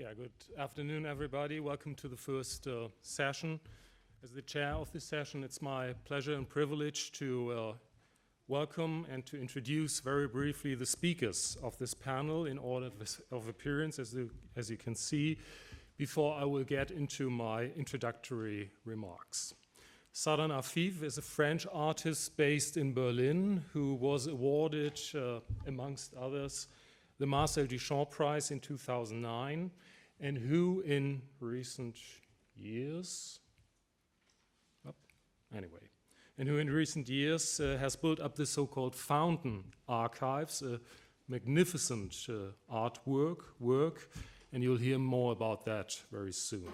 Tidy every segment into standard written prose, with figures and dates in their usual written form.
Yeah, good afternoon, everybody. Welcome to the first session. As the chair of this session, it's my pleasure and privilege to welcome and to introduce very briefly the speakers of this panel in order of appearance, as you can see, before I will get into my introductory remarks. Saâdane Afif is a French artist based in Berlin who was awarded, amongst others, the Marcel Duchamp Prize in 2009, and who in recent years, has built up the so-called fountain archives, a magnificent artwork, and you'll hear more about that very soon.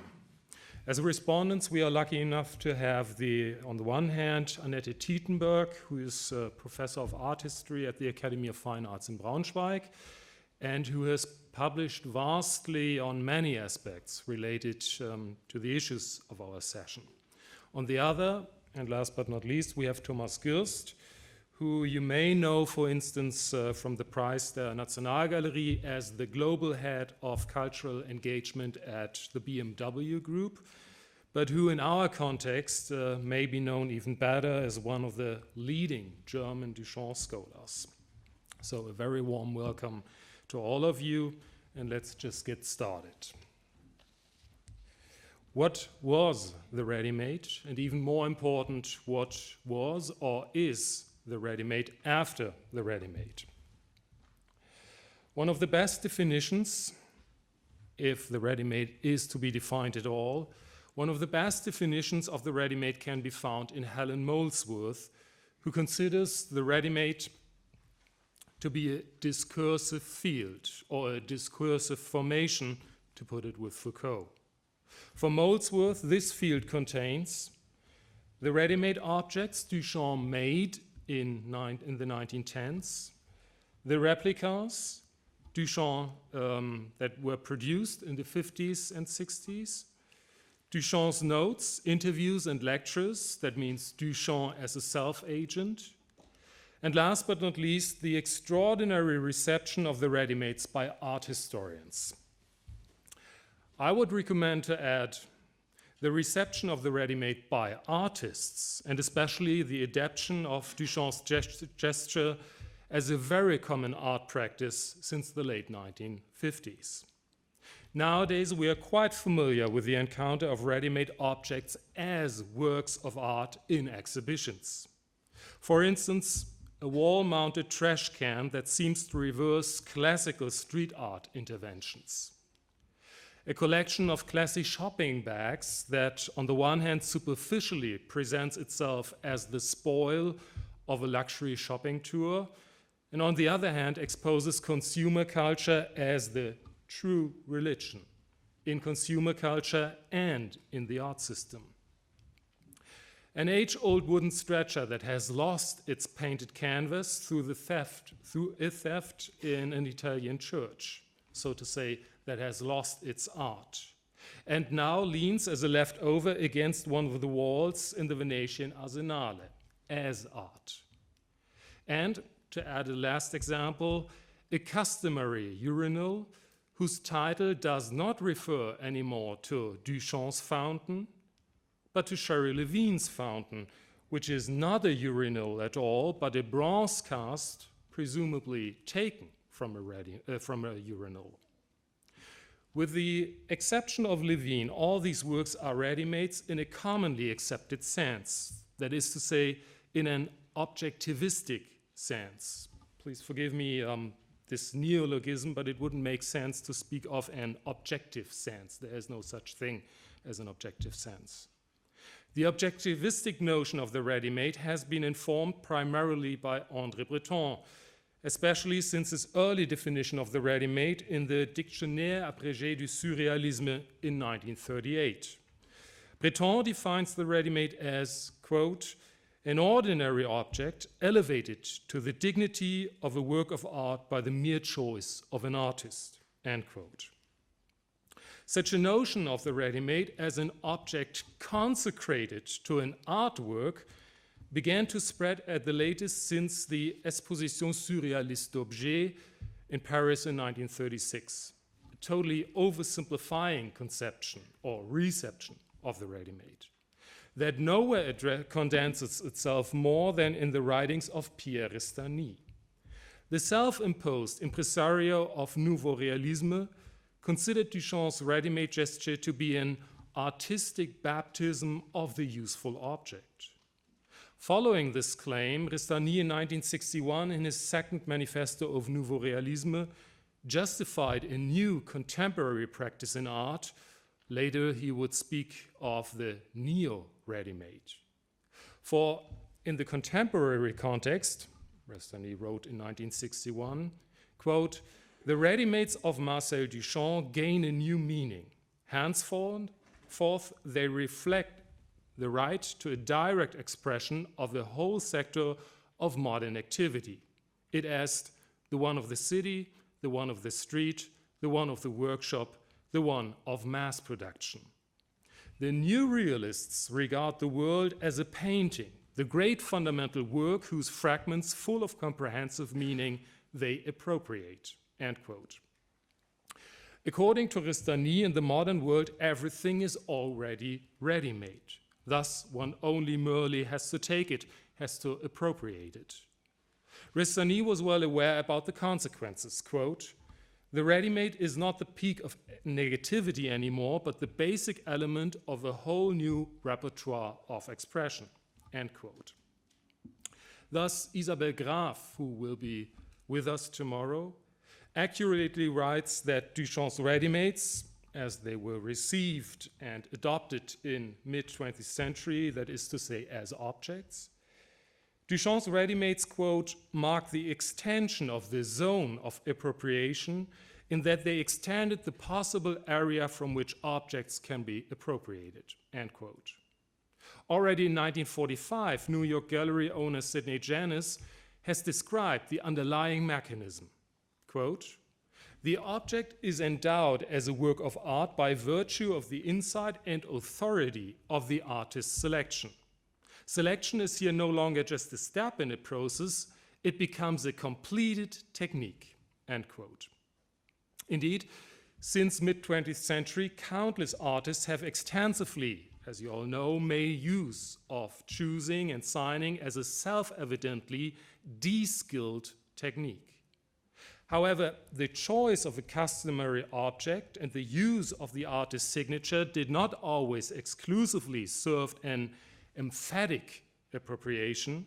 As respondents, we are lucky enough to have on the one hand, Annette Tietenberg, who is a professor of art history at the Academy of Fine Arts in Braunschweig, and who has published vastly on many aspects related to the issues of our session. On the other, and last but not least, we have Thomas Girst, who you may know, for instance, from the Preis der Nationalgalerie as the global head of cultural engagement at the BMW Group, but who in our context may be known even better as one of the leading German Duchamp scholars. So a very warm welcome to all of you, and let's just get started. What was the ready-made, and even more important, what was or is the ready-made after the ready-made? One of the best definitions, if the ready-made is to be defined at all, one of the best definitions of the ready-made can be found in Helen Molesworth, who considers the ready-made to be a discursive field or a discursive formation, to put it with Foucault. For Molesworth, this field contains the ready-made objects Duchamp made in the 1910s, the replicas Duchamp that were produced in the 50s and 60s, Duchamp's notes, interviews, and lectures, that means Duchamp as a self-agent, and last but not least, the extraordinary reception of the ready-mades by art historians. I would recommend to add the reception of the ready-made by artists, and especially the adaptation of Duchamp's gesture as a very common art practice since the late 1950s. Nowadays, we are quite familiar with the encounter of ready-made objects as works of art in exhibitions. For instance, a wall-mounted trash can that seems to reverse classical street art interventions. A collection of classic shopping bags that, on the one hand, superficially presents itself as the spoil of a luxury shopping tour, and on the other hand, exposes consumer culture as the true religion in consumer culture and in the art system. An age-old wooden stretcher that has lost its painted canvas through a theft in an Italian church, so to say, that has lost its art, and now leans as a leftover against one of the walls in the Venetian Arsenale as art. And, to add a last example, a customary urinal whose title does not refer anymore to Duchamp's fountain, but to Sherry Levine's fountain, which is not a urinal at all, but a bronze cast, presumably taken from a urinal. With the exception of Levine, all these works are ready-mades in a commonly accepted sense, that is to say, in an objectivistic sense. Please forgive me this neologism, but it wouldn't make sense to speak of an objective sense. There is no such thing as an objective sense. The objectivistic notion of the ready-made has been informed primarily by André Breton, especially since his early definition of the ready-made in the Dictionnaire abrégé du surréalisme in 1938. Breton defines the ready-made as, quote, an ordinary object elevated to the dignity of a work of art by the mere choice of an artist, end quote. Such a notion of the ready-made as an object consecrated to an artwork began to spread at the latest since the Exposition surréaliste d'objets in Paris in 1936, a totally oversimplifying conception or reception of the ready-made that nowhere condenses itself more than in the writings of Pierre Restany. The self-imposed impresario of Nouveau Realisme considered Duchamp's ready-made gesture to be an artistic baptism of the useful object. Following this claim, Restany in 1961, in his second manifesto of Nouveau Realisme, justified a new contemporary practice in art. Later, he would speak of the neo-ready-made. For in the contemporary context, Restany wrote in 1961, quote, "The ready-mades of Marcel Duchamp gain a new meaning. Henceforth, they reflect the right to a direct expression of the whole sector of modern activity. It is the one of the city, the one of the street, the one of the workshop, the one of mass production. The new realists regard the world as a painting, the great fundamental work whose fragments full of comprehensive meaning they appropriate," end quote. According to Restany, in the modern world, everything is already ready-made. Thus, one only merely has to take it, has to appropriate it. Restany was well aware about the consequences. Quote, "The ready-made is not the peak of negativity anymore, but the basic element of a whole new repertoire of expression," end quote. Thus, Isabelle Graw, who will be with us tomorrow, accurately writes that Duchamp's ready-mades, as they were received and adopted in mid-20th century, that is to say, as objects, Duchamp's ready-mades, quote, "mark the extension of the zone of appropriation in that they extended the possible area from which objects can be appropriated," end quote. Already in 1945, New York gallery owner Sidney Janis has described the underlying mechanism. Quote, "The object is endowed as a work of art by virtue of the insight and authority of the artist's selection. Selection is here no longer just a step in a process, it becomes a completed technique," end quote. Indeed, since mid-20th century, countless artists have extensively, as you all know, made use of choosing and signing as a self-evidently de-skilled technique. However, the choice of a customary object and the use of the artist's signature did not always exclusively serve an emphatic appropriation,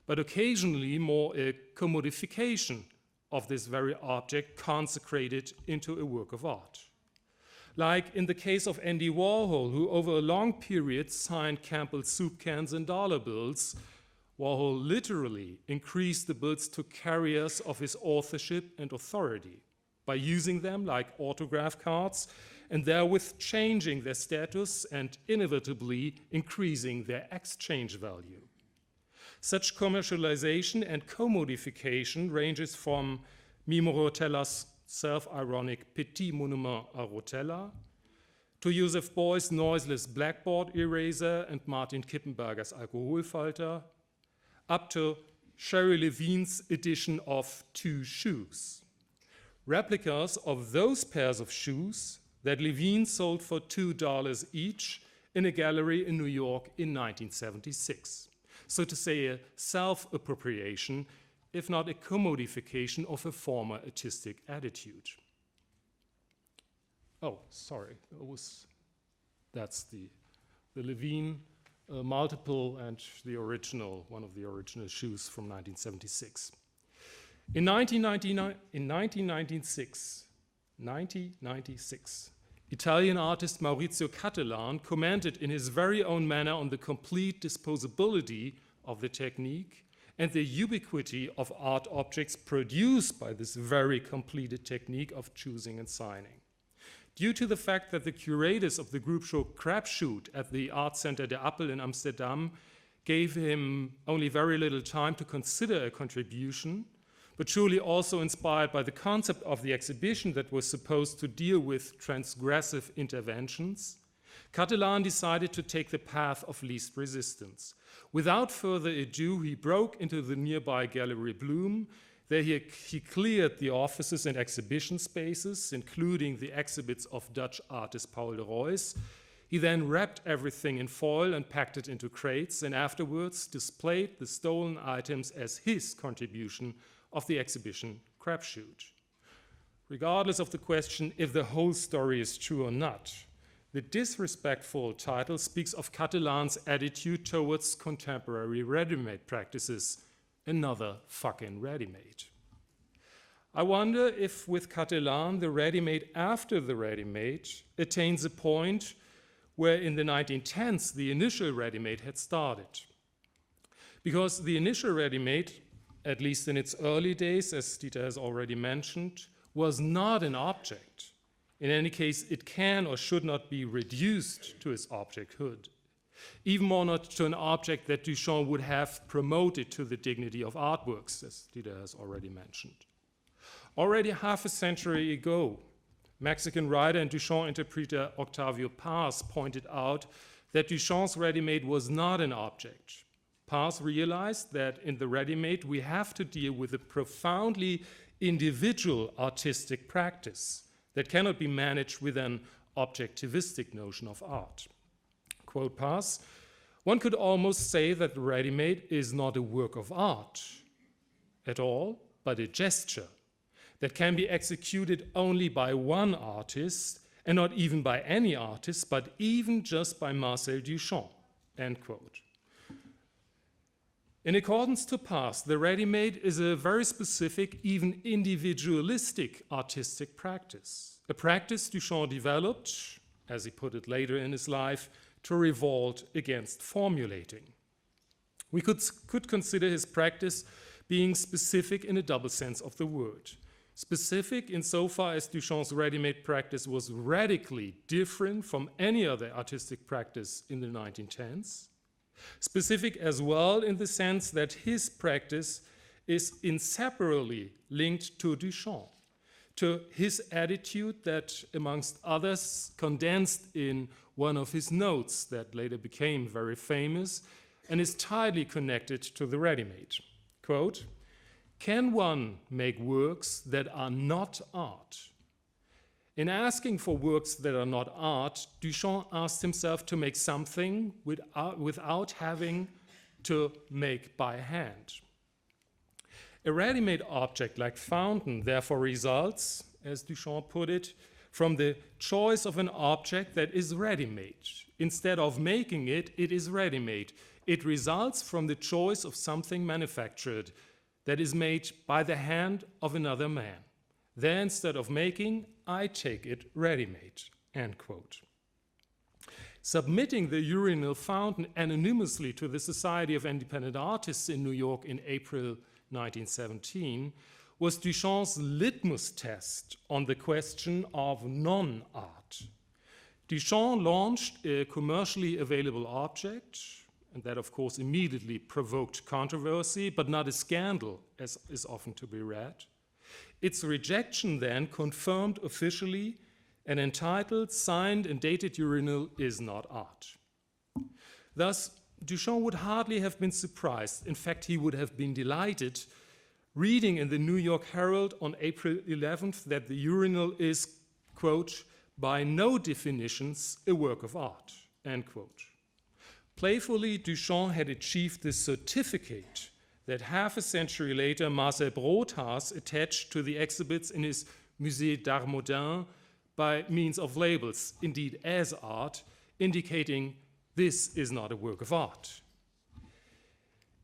but occasionally more a commodification of this very object consecrated into a work of art. Like in the case of Andy Warhol, who over a long period signed Campbell's soup cans and dollar bills, Warhol literally increased the bills to carriers of his authorship and authority by using them like autograph cards and therewith changing their status and inevitably increasing their exchange value. Such commercialization and commodification ranges from Mimo Rotella's self-ironic Petit Monument à Rotella to Joseph Beuys' noiseless blackboard eraser and Martin Kippenberger's Alkoholfalter, up to Sherry Levine's edition of Two Shoes, replicas of those pairs of shoes that Levine sold for $2 each in a gallery in New York in 1976. So to say, a self-appropriation, if not a commodification of a former artistic attitude. Oh, sorry, that's the Levine multiple and the original, one of the original shoes from 1976. In 1996, Italian artist Maurizio Cattelan commented in his very own manner on the complete disposability of the technique and the ubiquity of art objects produced by this very completed technique of choosing and signing. Due to the fact that the curators of the group show Crapshoot at the Art Center de Appel in Amsterdam gave him only very little time to consider a contribution, but surely also inspired by the concept of the exhibition that was supposed to deal with transgressive interventions, Cattelan decided to take the path of least resistance. Without further ado, he broke into the nearby Gallery Bloom, There he cleared the offices and exhibition spaces, including the exhibits of Dutch artist Paul de Roy's. He then wrapped everything in foil and packed it into crates, and afterwards displayed the stolen items as his contribution of the exhibition crapshoot. Regardless of the question if the whole story is true or not, the disrespectful title speaks of Catalan's attitude towards contemporary ready-made practices, another fucking ready-made. I wonder if with Catalan, the ready-made after the ready-made attains a point where in the 1910s, the initial ready-made had started. Because the initial ready-made, at least in its early days, as Dieter has already mentioned, was not an object. In any case, it can or should not be reduced to its objecthood, even more not to an object that Duchamp would have promoted to the dignity of artworks, as Dieter has already mentioned. Already half a century ago, Mexican writer and Duchamp interpreter Octavio Paz pointed out that Duchamp's ready-made was not an object. Paz realized that in the ready-made we have to deal with a profoundly individual artistic practice that cannot be managed with an objectivistic notion of art. Quote Paz, "One could almost say that the ready-made is not a work of art at all, but a gesture that can be executed only by one artist, and not even by any artist, but even just by Marcel Duchamp," end quote. In accordance to Paz, the ready-made is a very specific, even individualistic artistic practice, a practice Duchamp developed, as he put it later in his life, to revolt against formulating. We could consider his practice being specific in a double sense of the word. Specific insofar as Duchamp's ready-made practice was radically different from any other artistic practice in the 1910s. Specific as well in the sense that his practice is inseparably linked to Duchamp, to his attitude that, amongst others, condensed in one of his notes that later became very famous and is tightly connected to the ready-made. Quote, "Can one make works that are not art?" In asking for works that are not art, Duchamp asked himself to make something without having to make by hand. A ready-made object like fountain therefore results, as Duchamp put it, from the choice of an object that is ready-made. Instead of making it, it is ready-made. It results from the choice of something manufactured that is made by the hand of another man. Then, instead of making, I take it ready-made, end quote. Submitting the urinal fountain anonymously to the Society of Independent Artists in New York in April 1917 was Duchamp's litmus test on the question of non-art. Duchamp launched a commercially available object, and that of course immediately provoked controversy, but not a scandal, as is often to be read. Its rejection then confirmed officially an entitled, signed and dated urinal is not art. Thus, Duchamp would hardly have been surprised, in fact he would have been delighted, reading in the New York Herald on April 11th that the urinal is, quote, "by no definitions a work of art," end quote. Playfully, Duchamp had achieved the certificate that half a century later Marcel Brod has attached to the exhibits in his Musée d'Art Moderne by means of labels, indeed as art, indicating this is not a work of art.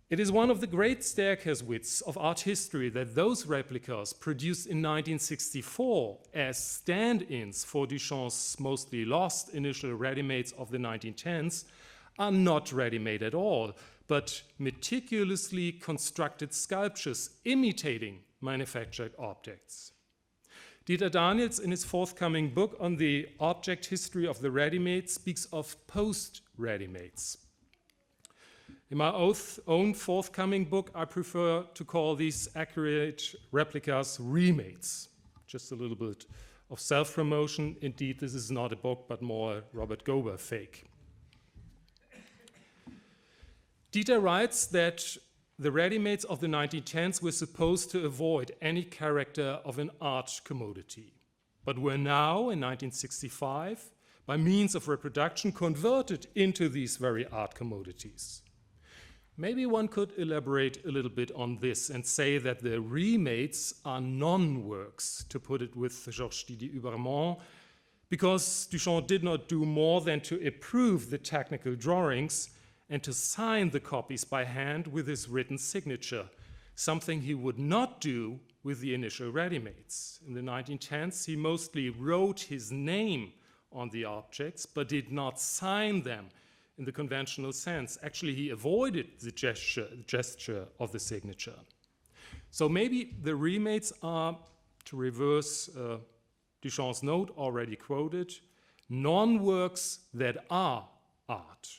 It is one of the great staircase wits of art history that those replicas produced in 1964 as stand-ins for Duchamp's mostly lost initial ready-mades of the 1910s are not ready-made at all, but meticulously constructed sculptures imitating manufactured objects. Dieter Daniels, in his forthcoming book on the object history of the ready-made, speaks of post-ready-mades. In my own forthcoming book, I prefer to call these accurate replicas remades. Just a little bit of self-promotion. Indeed, this is not a book, but more a Robert Gober fake. Dieter writes that the ready-mades of the 1910s were supposed to avoid any character of an art commodity, but were now, in 1965, by means of reproduction, converted into these very art commodities. Maybe one could elaborate a little bit on this and say that the remades are non-works, to put it with Georges Didier Huberman, because Duchamp did not do more than to approve the technical drawings and to sign the copies by hand with his written signature, something he would not do with the initial ready-mades. In the 1910s, he mostly wrote his name on the objects, but did not sign them in the conventional sense. Actually, he avoided the gesture of the signature. So maybe the remades are, to reverse Duchamp's note already quoted, non-works that are art.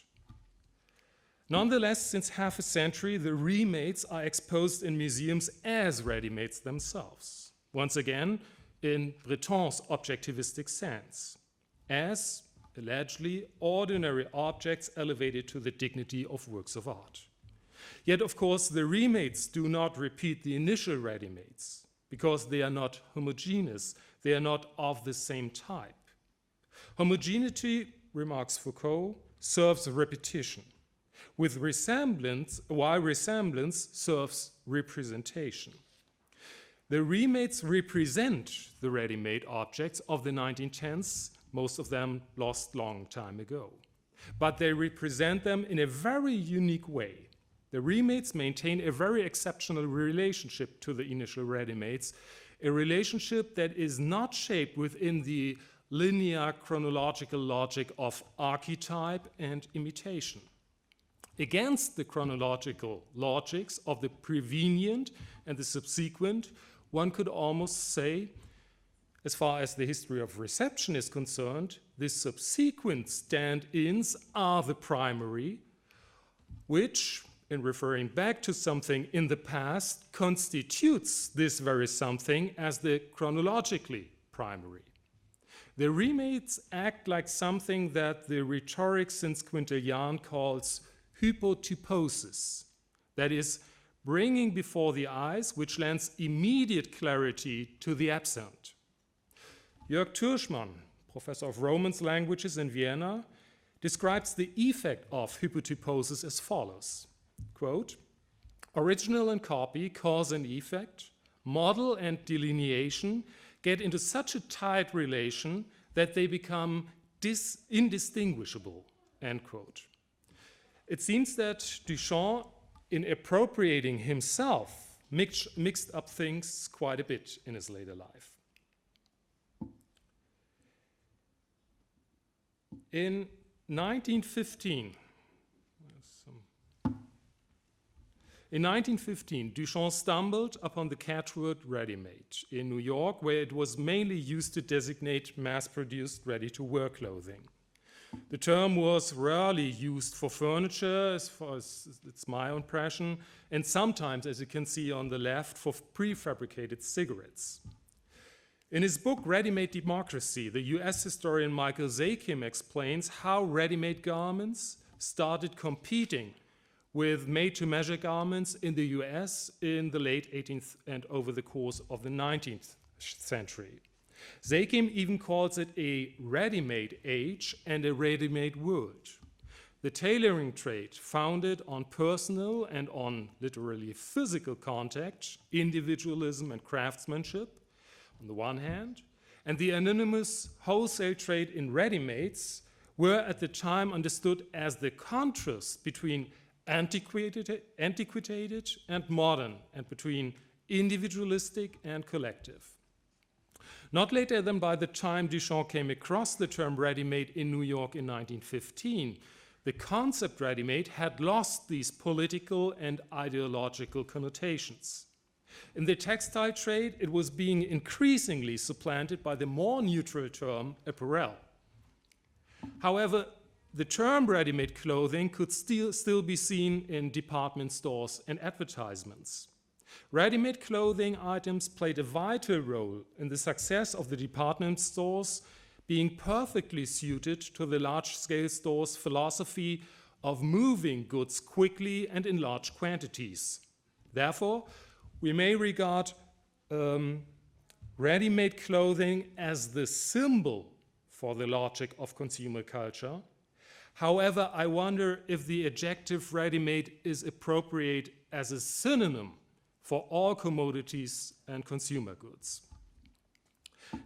Nonetheless, since half a century, the remades are exposed in museums as ready-mades themselves, once again in Breton's objectivistic sense, as allegedly ordinary objects elevated to the dignity of works of art. Yet, of course, the remades do not repeat the initial ready-mades because they are not homogeneous, they are not of the same type. Homogeneity, remarks Foucault, serves repetition, with resemblance, while resemblance serves representation. The remades represent the ready-made objects of the 1910s, most of them lost long time ago. But they represent them in a very unique way. The remades maintain a very exceptional relationship to the initial ready-mades, a relationship that is not shaped within the linear chronological logic of archetype and imitation. Against the chronological logics of the prevenient and the subsequent, one could almost say, as far as the history of reception is concerned, the subsequent stand-ins are the primary, which, in referring back to something in the past, constitutes this very something as the chronologically primary. The remades act like something that the rhetoric since Quintilian calls hypotyposis, that is, bringing before the eyes, which lends immediate clarity to the absent. Jörg Türschmann, professor of Romance languages in Vienna, describes the effect of hypotyposis as follows, quote, original and copy, cause and effect, model and delineation get into such a tight relation that they become indistinguishable, end quote. It seems that Duchamp, in appropriating himself, mixed up things quite a bit in his later life. In 1915, Duchamp stumbled upon the catchword ready-made in New York, where it was mainly used to designate mass-produced ready-to-wear clothing. The term was rarely used for furniture, as far as it's my impression, and sometimes, as you can see on the left, for prefabricated cigarettes. In his book, Ready-Made Democracy, the US historian Michael Zakim explains how ready-made garments started competing with made-to-measure garments in the US in the late 18th and over the course of the 19th century. Zakim even calls it a ready-made age and a ready-made world. The tailoring trade, founded on personal and on literally physical contact, individualism and craftsmanship, on the one hand, and the anonymous wholesale trade in ready-mades were at the time understood as the contrast between antiquated and modern, and between individualistic and collective. Not later than by the time Duchamp came across the term ready-made in New York in 1915, the concept ready-made had lost these political and ideological connotations. In the textile trade, it was being increasingly supplanted by the more neutral term apparel. However, the term ready-made clothing could still be seen in department stores and advertisements. Ready-made clothing items played a vital role in the success of the department stores, being perfectly suited to the large-scale store's philosophy of moving goods quickly and in large quantities, Therefore, we may regard ready-made clothing as the symbol for the logic of consumer culture. However, I wonder if the adjective ready-made is appropriate as a synonym for all commodities and consumer goods.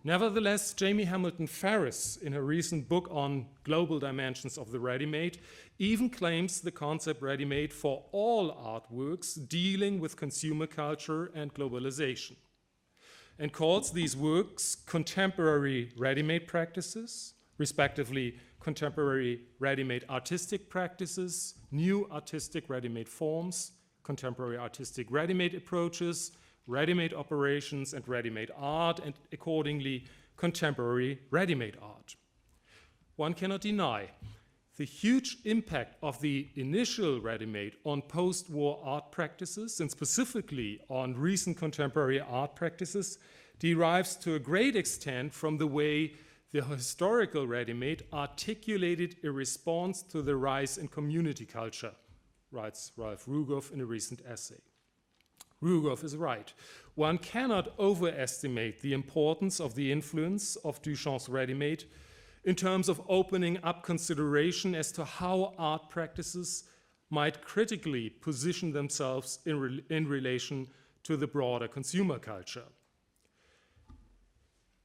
Nevertheless, Jamie Hamilton Ferris, in her recent book on global dimensions of the ready-made, even claims the concept ready-made for all artworks dealing with consumer culture and globalization, and calls these works contemporary ready-made practices, respectively contemporary ready-made artistic practices, new artistic ready-made forms, contemporary artistic ready-made approaches, ready-made operations, and ready-made art, and accordingly contemporary ready-made art. One cannot deny the huge impact of the initial ready-made on post-war art practices, and specifically on recent contemporary art practices, derives to a great extent from the way the historical ready-made articulated a response to the rise in community culture, writes Ralph Rugoff in a recent essay. Rugoff is right. One cannot overestimate the importance of the influence of Duchamp's ready-made in terms of opening up consideration as to how art practices might critically position themselves in relation to the broader consumer culture.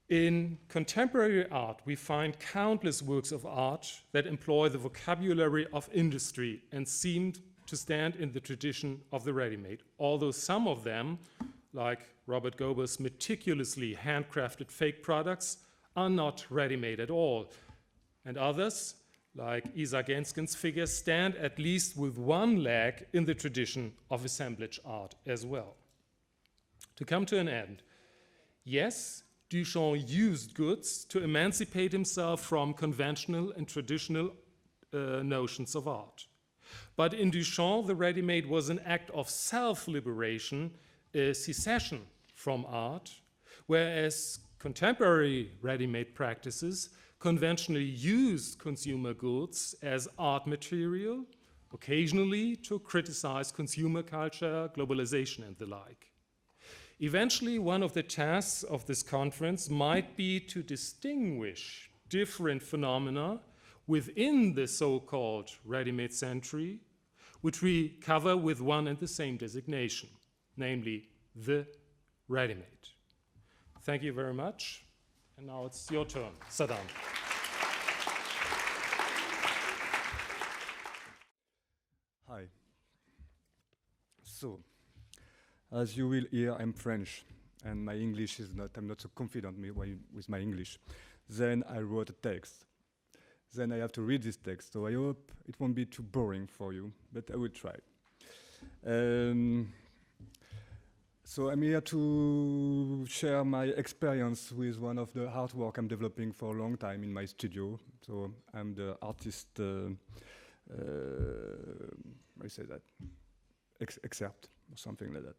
In contemporary art, we find countless works of art that employ the vocabulary of industry and seem to stand in the tradition of the ready-made, although some of them, like Robert Gober's meticulously handcrafted fake products, are not ready-made at all. And others, like Isa Genskin's figures, stand at least with one leg in the tradition of assemblage art as well. To come to an end, yes, Duchamp used goods to emancipate himself from conventional and traditional notions of art. But in Duchamp, the ready-made was an act of self-liberation, a secession from art, whereas contemporary ready-made practices conventionally used consumer goods as art material, occasionally to criticize consumer culture, globalization, and the like. Eventually, one of the tasks of this conference might be to distinguish different phenomena within the so-called ready-made century, which we cover with one and the same designation, namely the ready-made. Thank you very much. And now it's your turn, Saâdane. Hi. So, as you will hear, I'm French, and my English is not, I'm not so confident with my English. Then I wrote a text. Then I have to read this text, so I hope it won't be too boring for you, but I will try. So I'm here to share my experience with one of the artwork I'm developing for a long time in my studio. So I'm the artist, I say that, excerpt or something like that.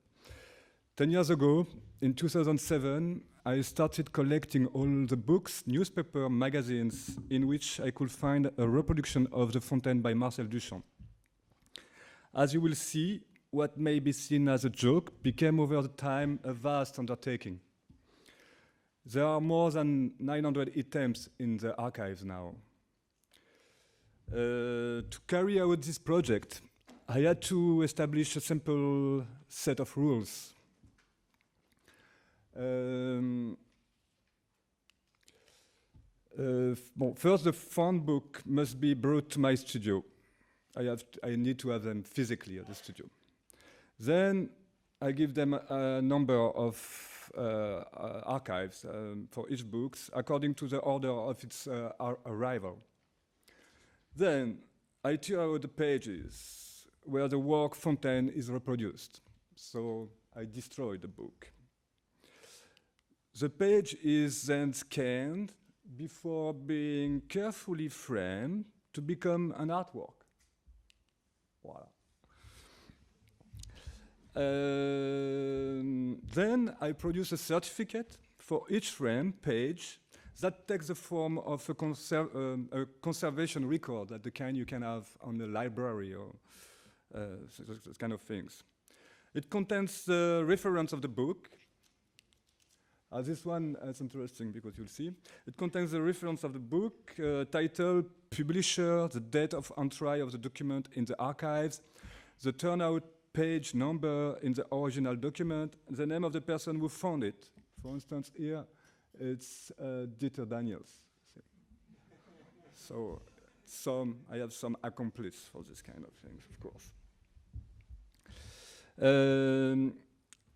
10 years ago, in 2007, I started collecting all the books, newspaper, magazines, in which I could find a reproduction of The Fontaine by Marcel Duchamp. As you will see, what may be seen as a joke became over the time a vast undertaking. There are more than 900 items in the archives now. To carry out this project, I had to establish a simple set of rules. First, the font book must be brought to my studio. I need to have them physically at the studio. Then I give them a number of archives for each book according to the order of its arrival. Then I tear out the pages where the work Fontaine is reproduced. So I destroy the book. The page is then scanned before being carefully framed to become an artwork. Voila. Then I produce a certificate for each frame page that takes the form of a conservation record, that the kind you can have on the library or those kind of things. It contains the reference of the book. This one is interesting because you'll see. It contains the reference of the book, title, publisher, the date of entry of the document in the archives, the turnout page number in the original document, the name of the person who found it. For instance, here it's Dieter Daniels. So I have some accomplice for this kind of things, of course.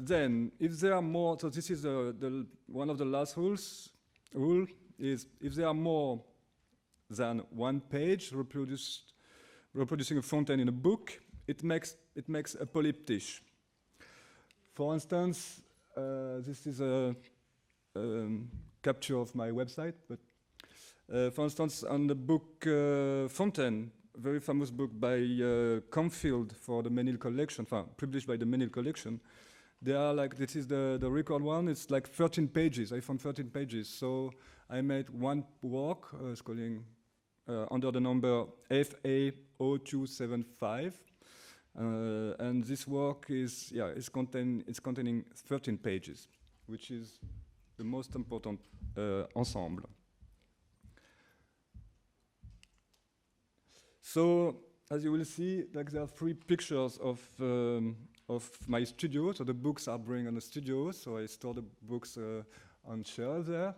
Then, if there are more, so this is one of the last rule is if there are more than one page reproducing a fontaine in a book, it makes a polyptych. For instance, this is a capture of my website, but for instance, on the book Fontaine, very famous book by Comfield for the Menil collection, published by the Menil collection. They are like, this is the record one, it's like 13 pages. I found 13 pages. So I made one work, calling under the number FA0275. And this work is containing 13 pages, which is the most important ensemble. So, as you will see, like there are 3 pictures of my studio. So the books are bring on the studio. So I store the books on shelves there,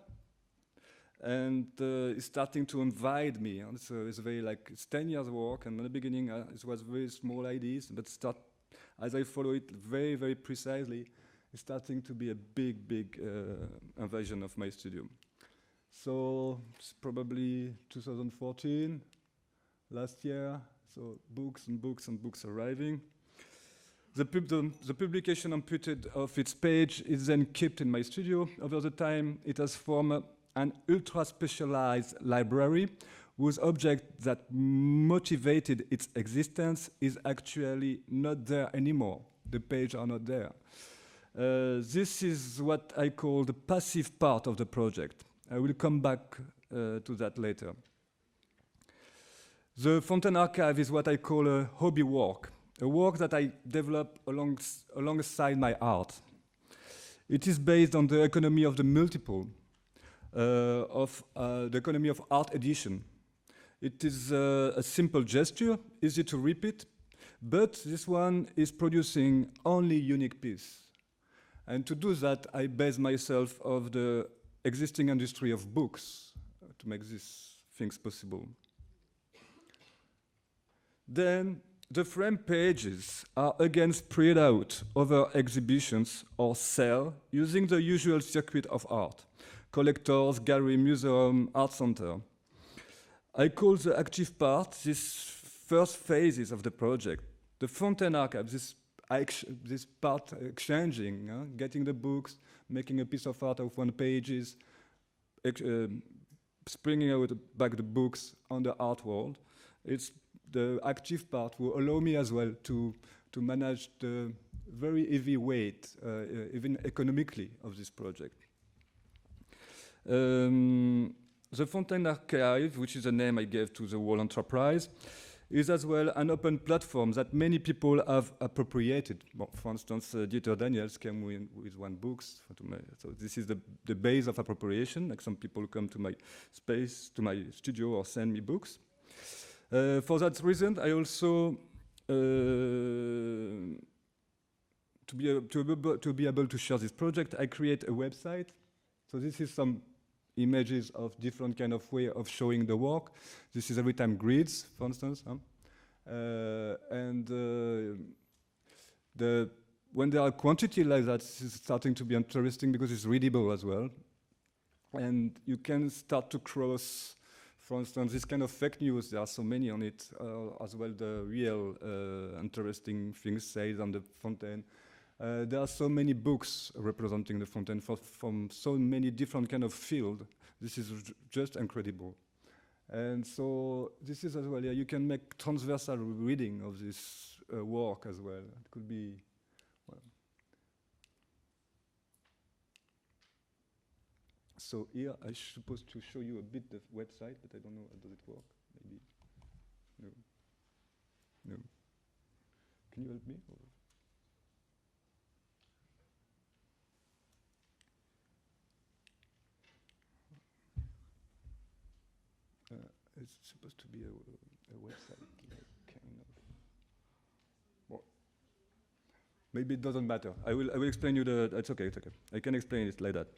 and it's starting to invite me. And so it's very like it's 10 years work. And in the beginning, it was very small ideas, but as I follow it very, very precisely, it's starting to be a big invasion of my studio. So it's probably 2014. Last year, so books and books and books arriving. The publication amputed of its page is then kept in my studio. Over the time, it has formed an ultra-specialized library whose object that motivated its existence is actually not there anymore. The pages are not there. This is what I call the passive part of the project. I will come back to that later. The Fontaine Archive is what I call a hobby work, a work that I develop alongside my art. It is based on the economy of the multiple, the economy of art edition. It is a simple gesture, easy to repeat, but this one is producing only unique piece. And to do that, I base myself on the existing industry of books to make these things possible. Then the frame pages are again spread out over exhibitions or sell using the usual circuit of art: collectors, gallery, museum, art center. I call the active part these first phases of the project. The Fontaine Archive, this part exchanging, getting the books, making a piece of art of 1 pages, springing out back the books on the art world. It's the active part will allow me as well to manage the very heavy weight, even economically, of this project. The Fontaine Archive, which is the name I gave to the whole enterprise, is as well an open platform that many people have appropriated. Well, for instance, Dieter Daniels came with 1 book. So this is the base of appropriation. Like some people come to my space, to my studio, or send me books. For that reason, I also, to be able to share this project, I create a website. So this is some images of different kind of way of showing the work. This is every time grids, for instance. When there are quantity like that, it's starting to be interesting because it's readable as well. And you can start to cross, for instance, this kind of fake news, there are so many on it, as well the real interesting things said on the Fontaine. There are so many books representing the Fontaine from so many different kind of fields. This is just incredible. And so this is as well, you can make transversal reading of this work as well. It could be, well. So here I'm supposed to show you a bit the website, but I don't know, does it work? Maybe, no. Can you help me? it's supposed to be a website, like kind of. Well, maybe it doesn't matter. I will explain you the. It's okay. It's okay. I can explain it like that.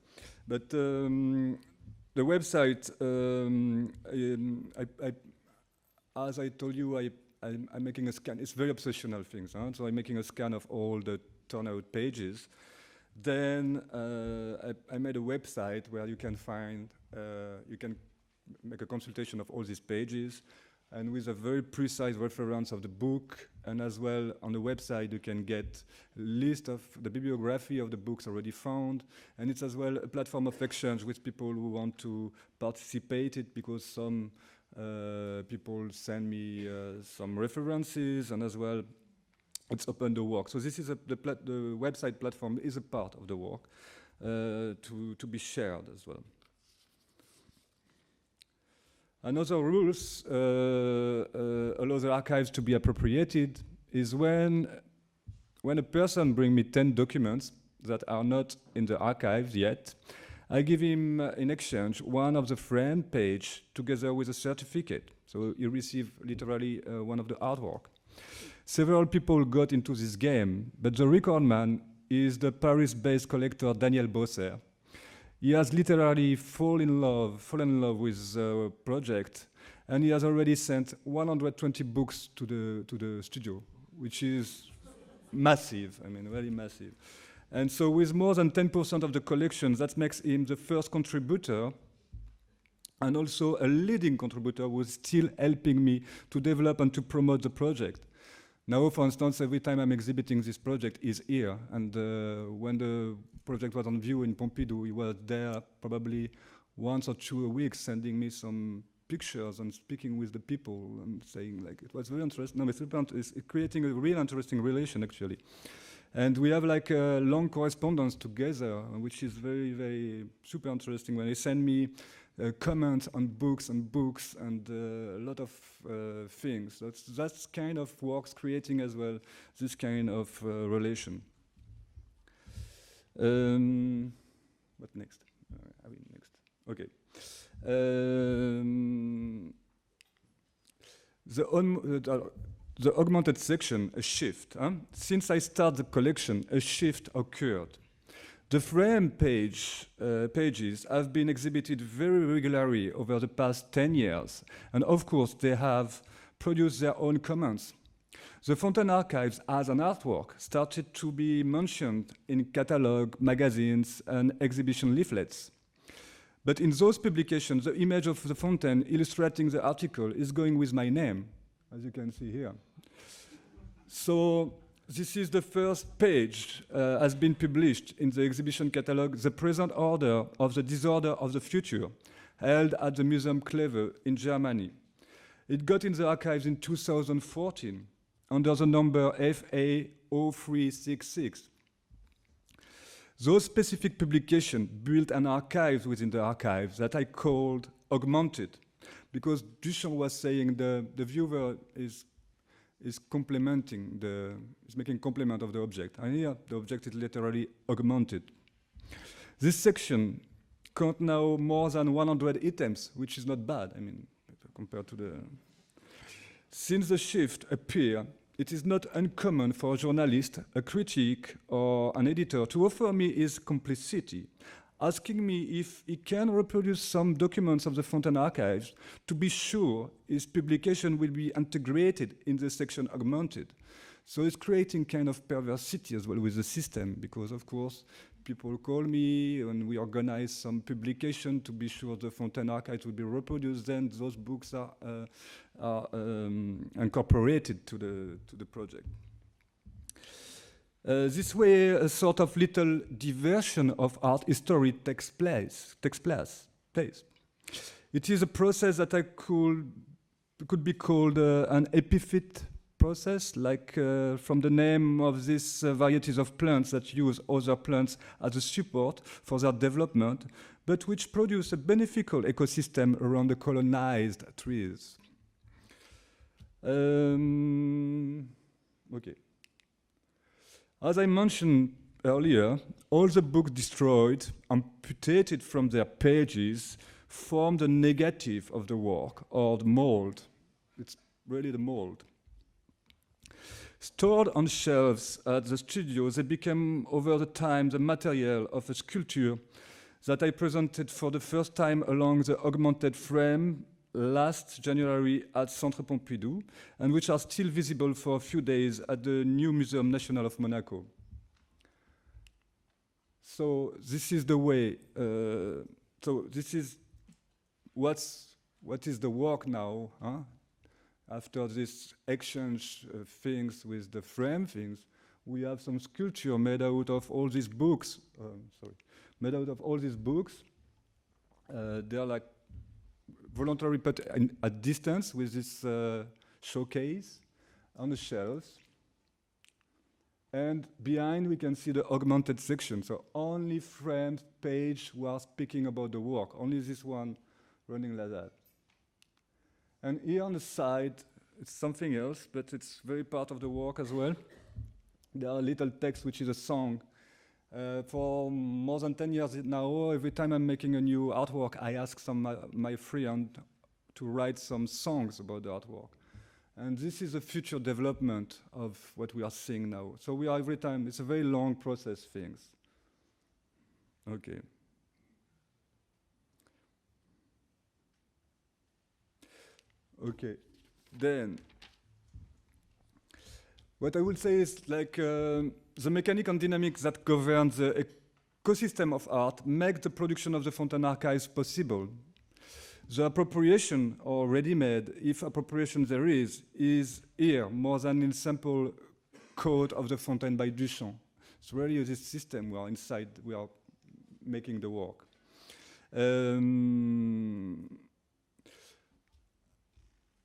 But the website, as I told you, I'm making a scan. It's very obsessional things. Huh? So I'm making a scan of all the turnout pages. Then I made a website where you can find, you can make a consultation of all these pages, and with a very precise reference of the book, and as well on the website you can get a list of the bibliography of the books already found, and it's as well a platform of exchange with people who want to participate it, because some people send me some references, and as well it's open the work. So this is the website platform is a part of the work to be shared as well. Another rules allow the archives to be appropriated is when a person brings me 10 documents that are not in the archives yet, I give him in exchange one of the frame page together with a certificate. So he receives literally one of the artwork. Several people got into this game, but the record man is the Paris-based collector Daniel Bosser. He has literally fallen in love with the project, and he has already sent 120 books to the studio, which is massive. I mean, very massive. And so, with more than 10% of the collection, that makes him the first contributor, and also a leading contributor who is still helping me to develop and to promote the project. Now, for instance, every time I'm exhibiting this project, he's here. And when the project was on view in Pompidou, he was there probably once or two a week, sending me some pictures and speaking with the people and saying, like, it was very interesting. No, it's creating a real interesting relation, actually. And we have like a long correspondence together, which is very, very super interesting. When they send me comments on books and a lot of things. That's kind of works creating as well this kind of relation. What next? I mean next. Okay. The augmented section, a shift. Huh? Since I started the collection, a shift occurred. The frame pages have been exhibited very regularly over the past 10 years, and of course they have produced their own comments. The Fontaine Archives as an artwork started to be mentioned in catalog, magazines, and exhibition leaflets. But in those publications, the image of the Fontaine illustrating the article is going with my name, as you can see here. So this is the first page has been published in the exhibition catalog, The Present Order of the Disorder of the Future, held at the Museum Kleve in Germany. It got in the archives in 2014 under the number FA0366. Those specific publications built an archive within the archives that I called augmented, because Duchamp was saying the viewer is complementing is making complement of the object. And here, the object is literally augmented. This section counts now more than 100 items, which is not bad, I mean, compared to the... Since the shift appeared, it is not uncommon for a journalist, a critic, or an editor to offer me his complicity, asking me if he can reproduce some documents of the Fontaine Archives to be sure his publication will be integrated in the section augmented. So it's creating kind of perversity as well with the system, because of course people call me and we organize some publication to be sure the Fontaine Archives will be reproduced, then those books are incorporated to the project. This way, a sort of little diversion of art history takes place. It is a process that could be called an epiphyte process, like from the name of these varieties of plants that use other plants as a support for their development, but which produce a beneficial ecosystem around the colonized trees. Okay. As I mentioned earlier, all the books destroyed, amputated from their pages, form the negative of the work, or the mold. It's really the mold. Stored on shelves at the studio, they became over the time the material of a sculpture that I presented for the first time along the augmented frame last January at Centre Pompidou, and which are still visible for a few days at the new Muséum National of Monaco. So this is the way, so this is what is the work now, huh? After this exchange things with the frame things, we have some sculpture made out of all these books, made out of all these books. They're like voluntary put at distance with this showcase on the shelves. And behind we can see the augmented section. So only framed page were speaking about the work, only this one running like that. And here on the side, it's something else, but it's very part of the work as well. There are a little text which is a song. For more than 10 years now, every time I'm making a new artwork, I ask my friend to write some songs about the artwork. And this is a future development of what we are seeing now. So we are every time, it's a very long process things. Okay. Okay, then what I would say is like the mechanic and dynamics that govern the ecosystem of art make the production of the Fontaine archives possible. The appropriation, or ready-made, if appropriation there is here more than in simple code of the Fontaine by Duchamp. It's really this system we are inside, we are making the work.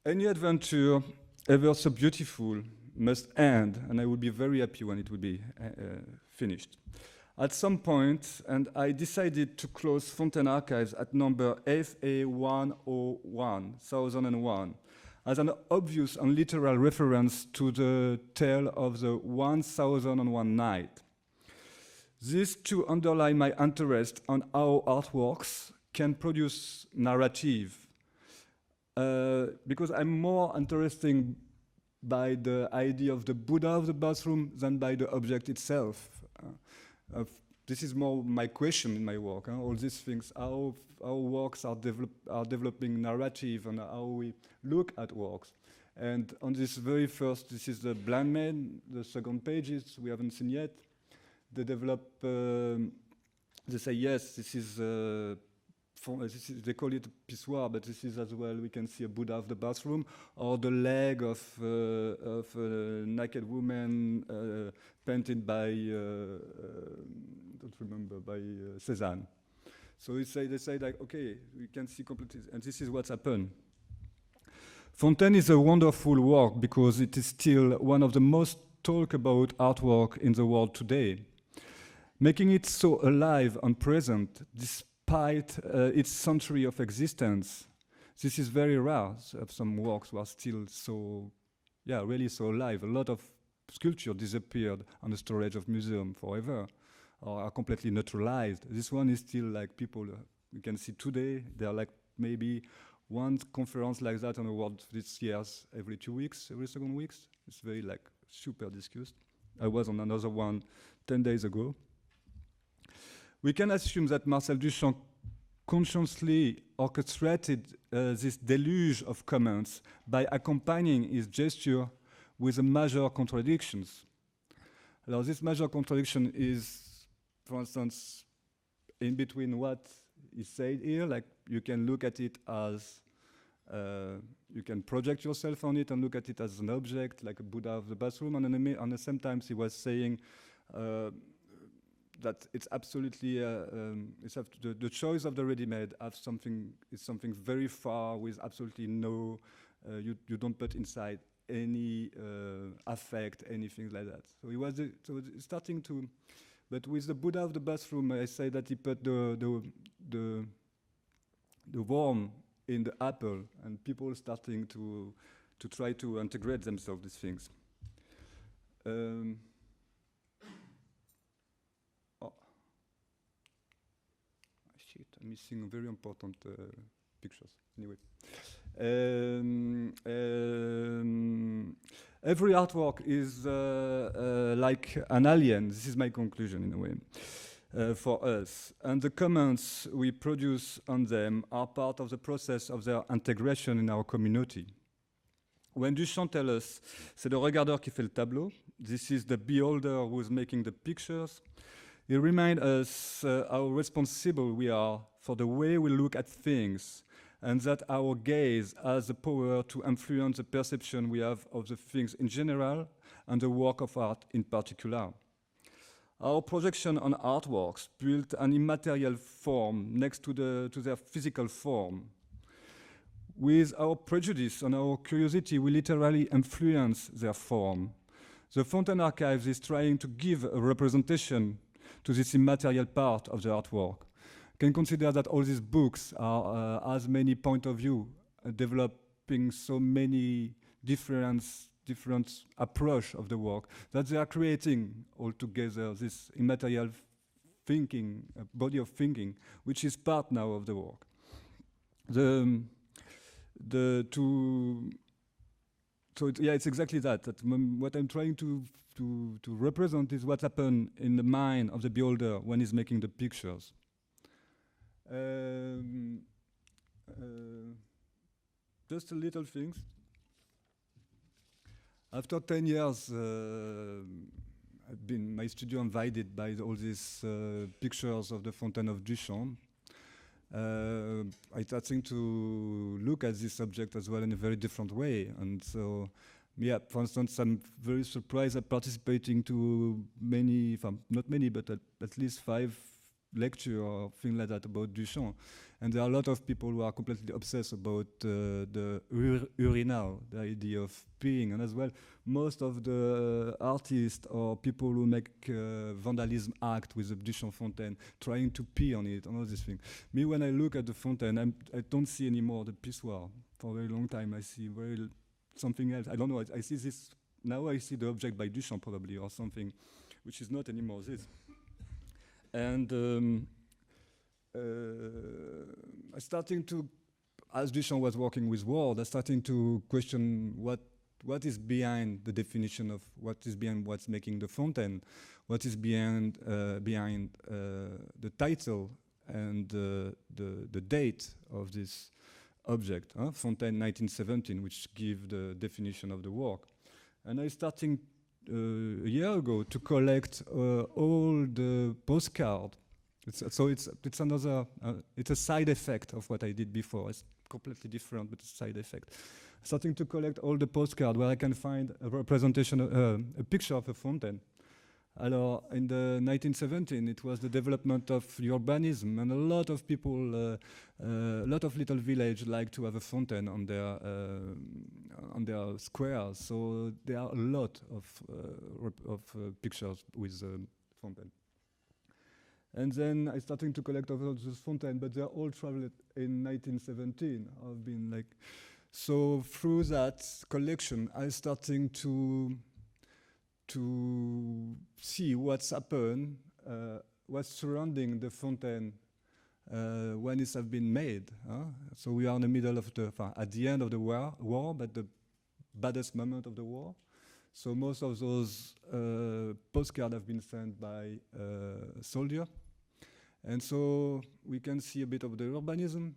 Any adventure ever so beautiful must end, and I will be very happy when it will be finished. At some point, and I decided to close Fontaine Archives at number FA101, 1001, as an obvious and literal reference to the tale of the 1001 night. This to underline my interest on how artworks can produce narrative. Because I'm more interested by the idea of the Buddha of the bathroom than by the object itself. This is more my question in my work. All these things, how works are developing narrative and how we look at works. And on this very first, this is the blind man, the second pages we haven't seen yet. They develop, they say, yes, this is, they call it pissoir, but this is as well, we can see a Buddha of the bathroom, or the leg of a naked woman painted by, don't remember, by Cézanne. So they say like, okay, we can see completely, and this is what's happened. Fontaine is a wonderful work because it is still one of the most talked about artwork in the world today. Making it so alive and present, despite its century of existence, this is very rare. Some works were still so, yeah, really so alive. A lot of sculpture disappeared on the storage of museum forever, or are completely neutralized. This one is still like people, you can see today, there are like maybe one conference like that on the world this year, every 2 weeks, every second weeks. It's very like super discussed. I was on another one 10 days ago. We can assume that Marcel Duchamp consciously orchestrated this deluge of comments by accompanying his gesture with a major contradictions. Now, this major contradiction is, for instance, in between what is said here, like you can look at it as, you can project yourself on it and look at it as an object, like a Buddha of the bathroom, and on the same time he was saying that it's absolutely, the choice of the ready-made is something very far with absolutely no, you don't put inside any affect, anything like that. So he was starting to, but with the Buddha of the bathroom, I say that he put the worm in the apple, and people starting to try to integrate themselves these things. shit, I'm missing very important pictures. Anyway. Every artwork is like an alien. This is my conclusion in a way for us. And the comments we produce on them are part of the process of their integration in our community. When Duchamp tells us, c'est le regardeur qui fait le tableau, this is the beholder who is making the pictures, he reminds us how responsible we are for the way we look at things, and that our gaze has the power to influence the perception we have of the things in general and the work of art in particular. Our projection on artworks built an immaterial form next to their physical form. With our prejudice and our curiosity, we literally influence their form. The Fontaine Archives is trying to give a representation to this immaterial part of the artwork. You can consider that all these books are as many point of view, developing so many different approach of the work, that they are creating altogether this immaterial thinking, body of thinking, which is part now of the work. It's exactly that. What I'm trying to represent is what happened in the mind of the beholder when he's making the pictures. Just a little things. After 10 years, I've been my studio invited by all these pictures of the Fontaine of Duchamp. I started to look at this subject as well in a very different way, and so, yeah. For instance, I'm very surprised at participating to many, not many, but at least 5 lectures or things like that about Duchamp, and there are a lot of people who are completely obsessed about the urinal, the idea of peeing, and as well, most of the artists or people who make vandalism act with the Duchamp fontaine, trying to pee on it and all these things. Me, when I look at the fontaine, I don't see anymore the pissoir. For a very long time, I see something else. I don't know. I see this now. I see the object by Duchamp probably, or something, which is not anymore this. And I starting to, as Duchamp was working with word, I starting to question what is behind the definition of what is behind what's making the fontaine, what is behind the title and the date of this object, Fontaine 1917, which give the definition of the work. And I starting a year ago to collect all the postcards. It's another, it's a side effect of what I did before. It's completely different, but it's a side effect. Starting to collect all the postcards where I can find a representation, a picture of a fontaine. Alors, in the 1917, it was the development of urbanism, and a lot of people, a lot of little villages like to have a fontaine on their squares. So there are a lot of pictures with fontaine. And then I started to collect all those fontaine, but they're all traveled in 1917. I've been like, so through that collection, I started to see what's happened, what's surrounding the fontaine when it has been made. So we are in the middle of at the end of the war, but the baddest moment of the war. So most of those postcards have been sent by soldiers. And so we can see a bit of the urbanism.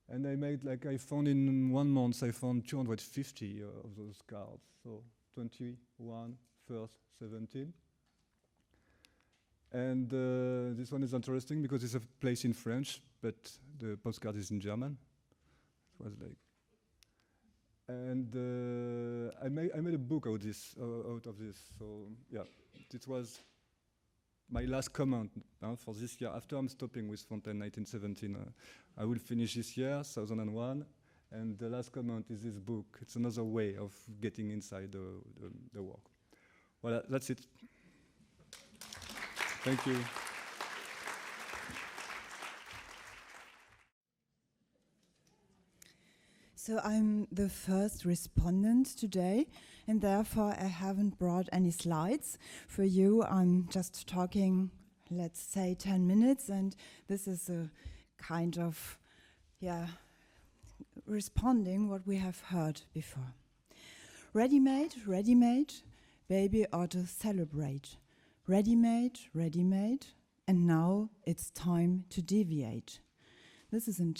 And I found in 1 month, I found 250 of those cards. So 21, first 17. And this one is interesting because it's a place in French, but the postcard is in German. It was like, and I made a book out of this. So yeah, it was my last comment for this year. After I'm stopping with Fontaine 1917, I will finish this year, 2001. And the last comment is this book. It's another way of getting inside the work. Well, that's it. Thank you. So I'm the first respondent today, and therefore I haven't brought any slides for you. I'm just talking let's say 10 minutes, and this is a kind of, responding what we have heard before. Ready-made, baby ought to celebrate. Ready-made, and now it's time to deviate. This is a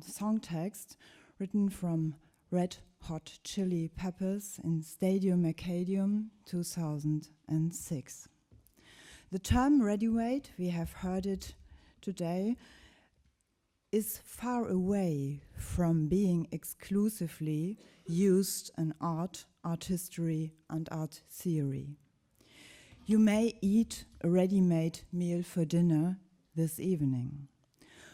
song text written from Red Hot Chili Peppers in Stadium Arcadium 2006. The term ready-made, we have heard it today, is far away from being exclusively used in art history, and art theory. You may eat a ready-made meal for dinner this evening.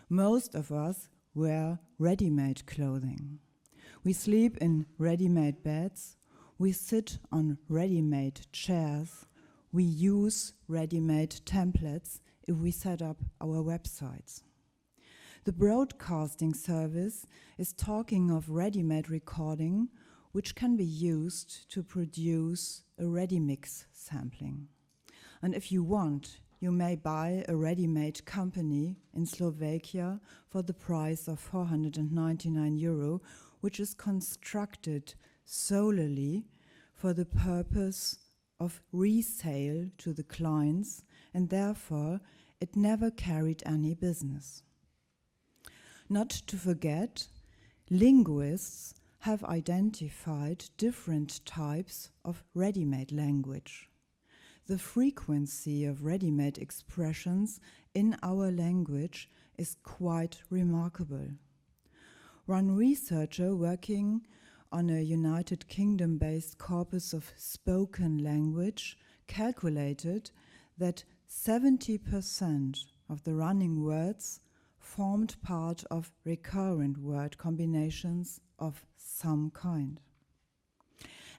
Most of us wear ready-made clothing. We sleep in ready-made beds. We sit on ready-made chairs. We use ready-made templates if we set up our websites. The broadcasting service is talking of ready-made recording, which can be used to produce a ready-mix sampling. And if you want, you may buy a ready-made company in Slovakia for the price of €499, which is constructed solely for the purpose of resale to the clients, and therefore it never carried any business. Not to forget, linguists have identified different types of ready-made language. The frequency of ready-made expressions in our language is quite remarkable. One researcher working on a United Kingdom-based corpus of spoken language calculated that 70% of the running words formed part of recurrent word combinations of some kind.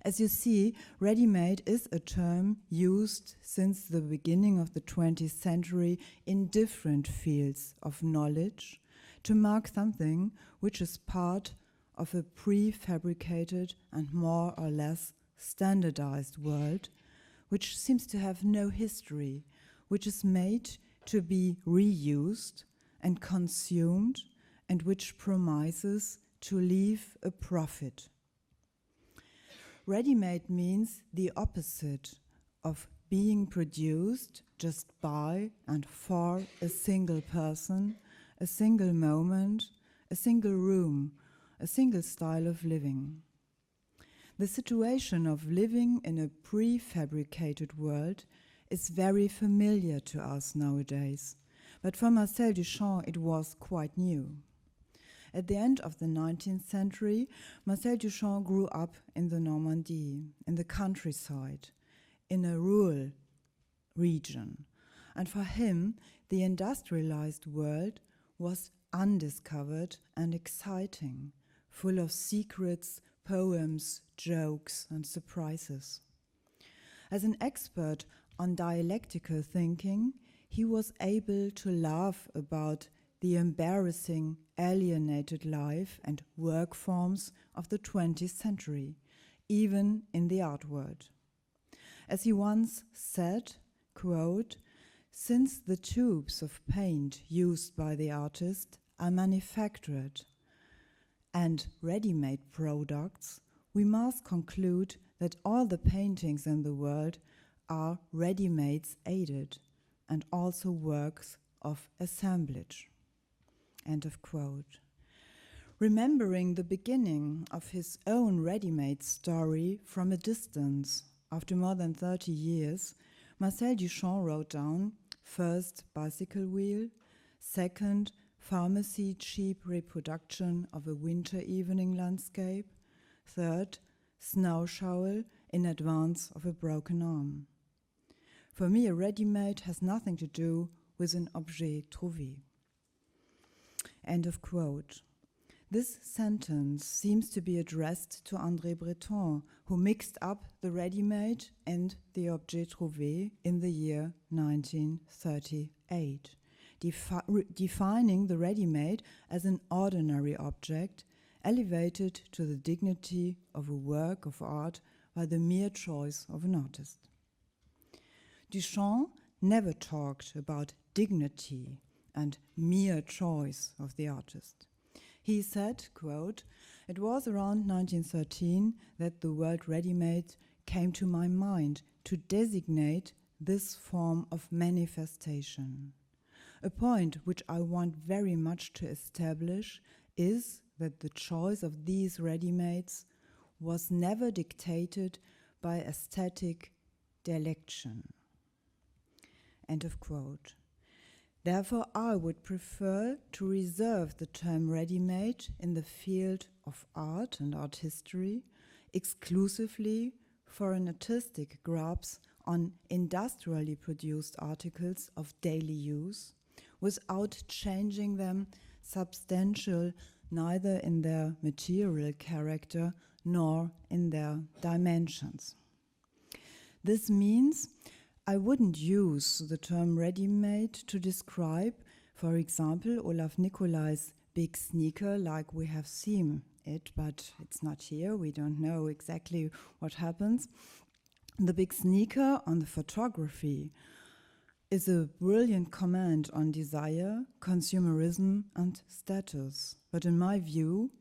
As you see, ready-made is a term used since the beginning of the 20th century in different fields of knowledge to mark something which is part of a prefabricated and more or less standardized world, which seems to have no history, which is made to be reused and consumed, and which promises to leave a profit. Ready-made means the opposite of being produced just by and for a single person, a single moment, a single room, a single style of living. The situation of living in a prefabricated world is very familiar to us nowadays, but for Marcel Duchamp it was quite new. At the end of the 19th century, Marcel Duchamp grew up in the Normandy, in the countryside, in a rural region. And for him, the industrialized world was undiscovered and exciting, full of secrets, poems, jokes, and surprises. As an expert on dialectical thinking, he was able to laugh about the embarrassing, alienated life and work forms of the 20th century, even in the art world. As he once said, quote, "Since the tubes of paint used by the artist are manufactured and ready-made products, we must conclude that all the paintings in the world are ready-mades aided and also works of assemblage." End of quote. Remembering the beginning of his own ready-made story from a distance, after more than 30 years, Marcel Duchamp wrote down, first, bicycle wheel, second, pharmacy cheap reproduction of a winter evening landscape, third, snow shovel in advance of a broken arm. For me, a ready-made has nothing to do with an objet trouvé. End of quote. This sentence seems to be addressed to André Breton, who mixed up the ready-made and the objet trouvé in the year 1938, defining the ready-made as an ordinary object elevated to the dignity of a work of art by the mere choice of an artist. Duchamp never talked about dignity and mere choice of the artist. He said, quote, "It was around 1913 that the word ready-made came to my mind to designate this form of manifestation. A point which I want very much to establish is that the choice of these ready-mades was never dictated by aesthetic dialection." End of quote. Therefore, I would prefer to reserve the term ready-made in the field of art and art history exclusively for an artistic grasp on industrially produced articles of daily use without changing them substantial neither in their material character nor in their dimensions. This means I wouldn't use the term ready-made to describe, for example, Olaf Nicolai's big sneaker like we have seen it, but it's not here, we don't know exactly what happens. The big sneaker on the photography is a brilliant comment on desire, consumerism, and status. But in my view,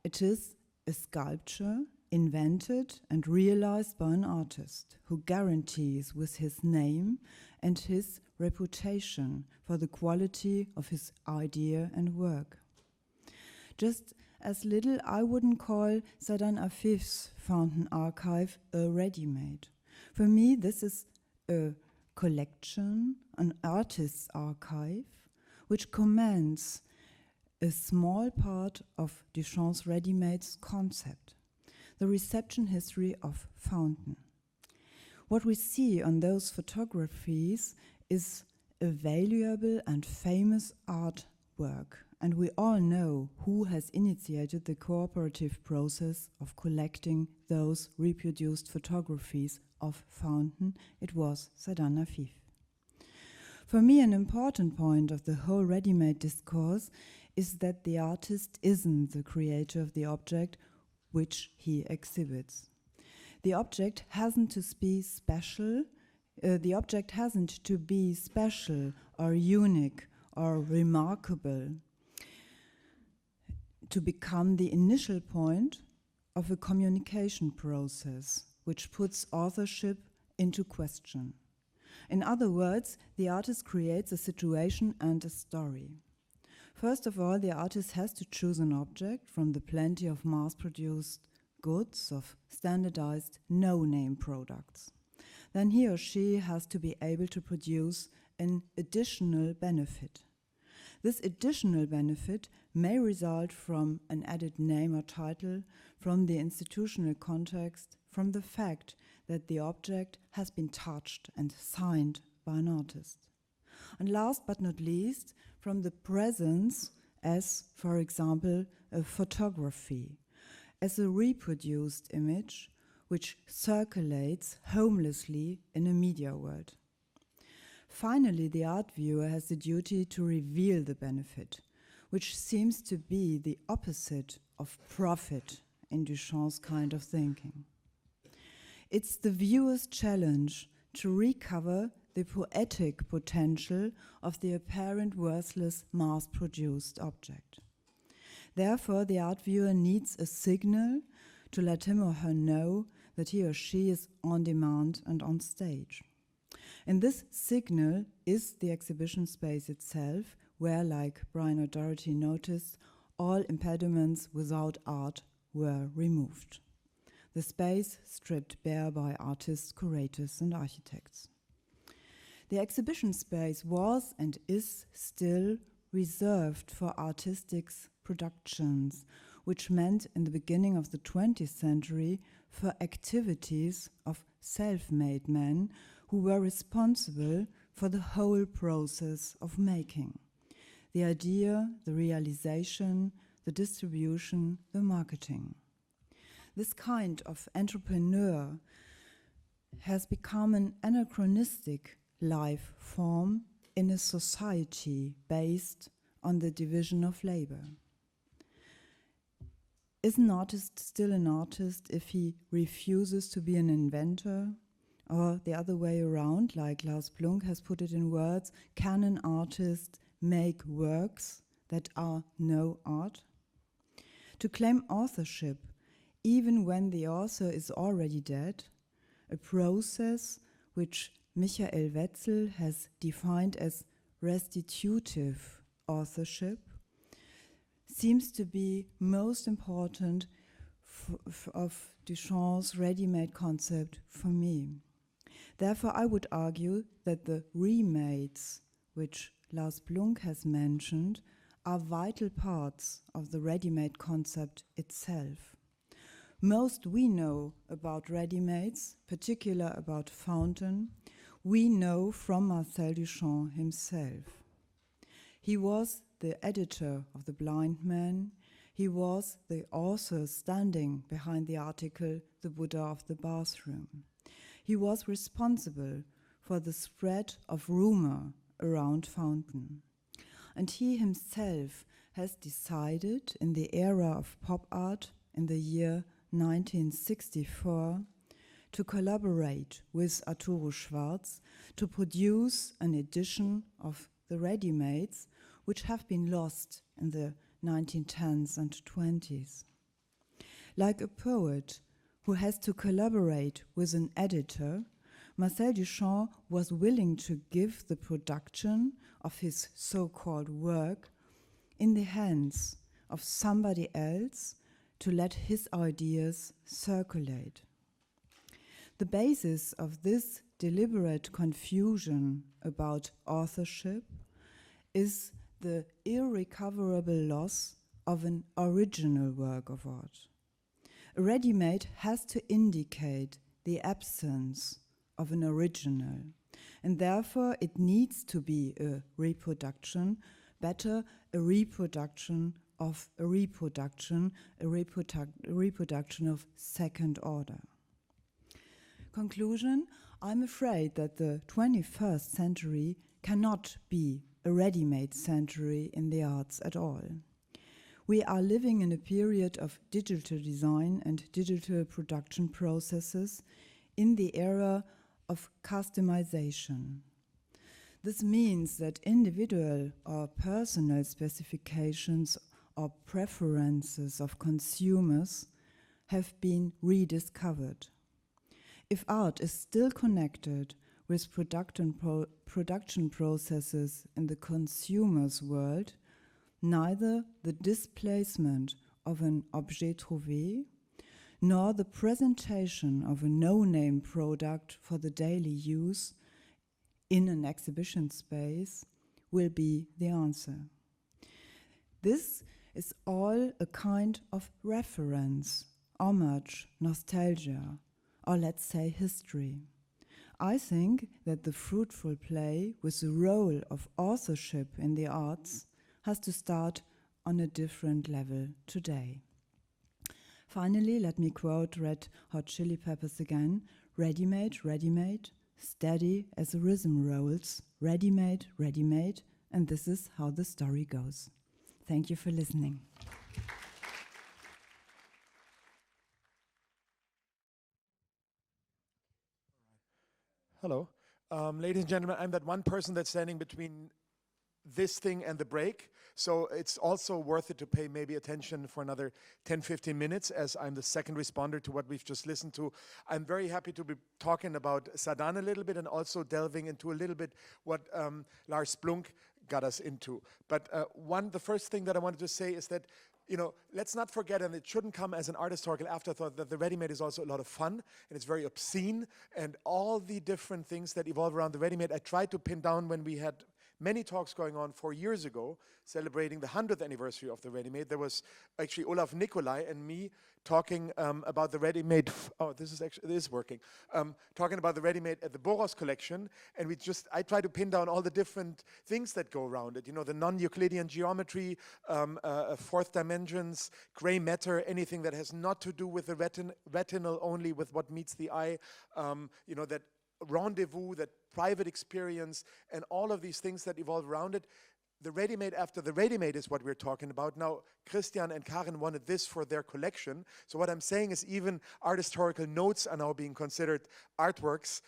it is a sculpture invented and realized by an artist who guarantees with his name and his reputation for the quality of his idea and work. Just as little I wouldn't call Saâdane Afif's fountain archive a ready-made. For me, this is a collection, an artist's archive, which commands a small part of Duchamp's ready-mades concept, the reception history of fountain. What we see on those photographies is a valuable and famous artwork, and we all know who has initiated the cooperative process of collecting those reproduced photographies of fountain. It was Saâdane Afif. For me, an important point of the whole ready-made discourse is that the artist isn't the creator of the object which he exhibits. The object hasn't to be special. The object hasn't to be special or unique or remarkable to become the initial point of a communication process which puts authorship into question. In other words, the artist creates a situation and a story. First of all, the artist has to choose an object from the plenty of mass-produced goods, of standardized no-name products. Then he or she has to be able to produce an additional benefit. This additional benefit may result from an added name or title, from the institutional context, from the fact that the object has been touched and signed by an artist. And last but not least, from the presence as, for example, a photography, as a reproduced image which circulates homelessly in a media world. Finally, the art viewer has the duty to reveal the benefit, which seems to be the opposite of profit in Duchamp's kind of thinking. It's the viewer's challenge to recover the poetic potential of the apparent worthless mass-produced object. Therefore, the art viewer needs a signal to let him or her know that he or she is on demand and on stage. And this signal is the exhibition space itself, where, like Brian O'Doherty noticed, all impediments without art were removed. The space stripped bare by artists, curators, and architects. The exhibition space was and is still reserved for artistic productions, which meant in the beginning of the 20th century for activities of self-made men who were responsible for the whole process of making. The idea, the realization, the distribution, the marketing. This kind of entrepreneur has become an anachronistic life form in a society based on the division of labor. Is an artist still an artist if he refuses to be an inventor, or the other way around, like Lars Blunck has put it in words, can an artist make works that are no art? To claim authorship, even when the author is already dead, a process which Michael Wetzel has defined as restitutive authorship, seems to be most important of Duchamp's ready-made concept for me. Therefore, I would argue that the remades, which Lars Blunck has mentioned, are vital parts of the ready-made concept itself. Most we know about ready-mades, particularly about Fountain, we know from Marcel Duchamp himself. He was the editor of The Blind Man. He was the author standing behind the article The Buddha of the Bathroom. He was responsible for the spread of rumor around Fountain. And he himself has decided in the era of pop art in the year 1964 to collaborate with Arturo Schwarz to produce an edition of the ready-mades which have been lost in the 1910s and 20s. Like a poet who has to collaborate with an editor, Marcel Duchamp was willing to give the production of his so-called work in the hands of somebody else to let his ideas circulate. The basis of this deliberate confusion about authorship is the irrecoverable loss of an original work of art. A ready-made has to indicate the absence of an original, and therefore it needs to be a reproduction, better a reproduction of a reproduction, a reproduction of second order. Conclusion, I'm afraid that the 21st century cannot be a ready-made century in the arts at all. We are living in a period of digital design and digital production processes in the era of customization. This means that individual or personal specifications or preferences of consumers have been rediscovered. If art is still connected with production processes in the consumer's world, neither the displacement of an objet trouvé nor the presentation of a no-name product for the daily use in an exhibition space will be the answer. This is all a kind of reference, homage, nostalgia, or let's say history. I think that the fruitful play with the role of authorship in the arts has to start on a different level today. Finally, let me quote Red Hot Chili Peppers again. Ready-made, ready-made, steady as the rhythm rolls. Ready-made, ready-made, and this is how the story goes. Thank you for listening. Hello. Ladies and gentlemen, I'm that one person that's standing between this thing and the break. So it's also worth it to pay maybe attention for another 10, 15 minutes as I'm the second responder to what we've just listened to. I'm very happy to be talking about Saâdane a little bit and also delving into a little bit what Lars Blunck got us into. But the first thing that I wanted to say is that, you know, let's not forget, and it shouldn't come as an art historical afterthought, that the ready-made is also a lot of fun, and it's very obscene, and all the different things that evolve around the ready-made, I tried to pin down when we had many talks going on 4 years ago, celebrating the 100th anniversary of the ready-made. There was actually Olaf Nicolai and me talking about the ready-made, this is working, talking about the ready-made at the Boros collection, and I tried to pin down all the different things that go around it, you know, the non-Euclidean geometry, fourth dimensions, gray matter, anything that has not to do with the retinal only, with what meets the eye, you know, that rendezvous, that private experience, and all of these things that evolve around it. the ready-made after the ready-made is what we're talking about. Now, Christian and Karen wanted this for their collection. So what I'm saying is even art historical notes are now being considered artworks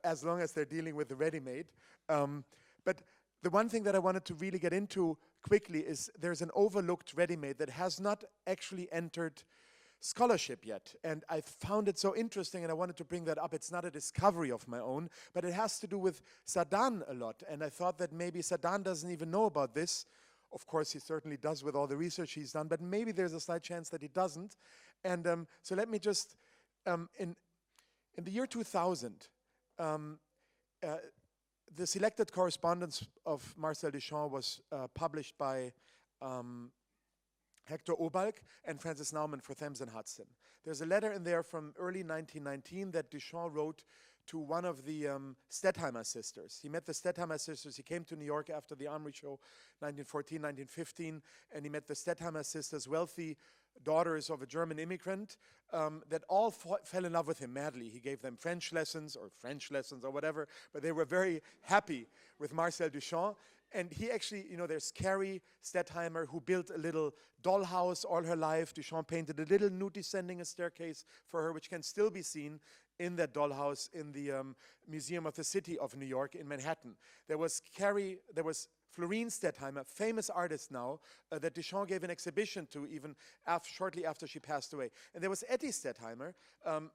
as long as they're dealing with the ready-made. But the one thing that I wanted to really get into quickly is there's an overlooked ready-made that has not actually entered scholarship yet. And I found it so interesting and I wanted to bring that up. It's not a discovery of my own, but it has to do with Saâdane a lot. And I thought that maybe Saâdane doesn't even know about this. Of course, he certainly does with all the research he's done, but maybe there's a slight chance that he doesn't. And so let me just, in the year 2000, the selected correspondence of Marcel Duchamp was published by Hector Obalk and Francis Naumann for Thames and Hudson. There's a letter in there from early 1919 that Duchamp wrote to one of the Stettheimer sisters. He met the Stettheimer sisters. He came to New York after the Armory Show, 1914, 1915, and he met the Stettheimer sisters, wealthy daughters of a German immigrant, that all fell in love with him madly. He gave them French lessons or whatever, but they were very happy with Marcel Duchamp. And he actually, you know, there's Carrie Stettheimer, who built a little dollhouse all her life. Duchamp painted a little nude descending a staircase for her, which can still be seen in that dollhouse in the Museum of the City of New York in Manhattan. There was Florine Stettheimer, famous artist now, that Duchamp gave an exhibition to even shortly after she passed away. And there was Etty Stettheimer,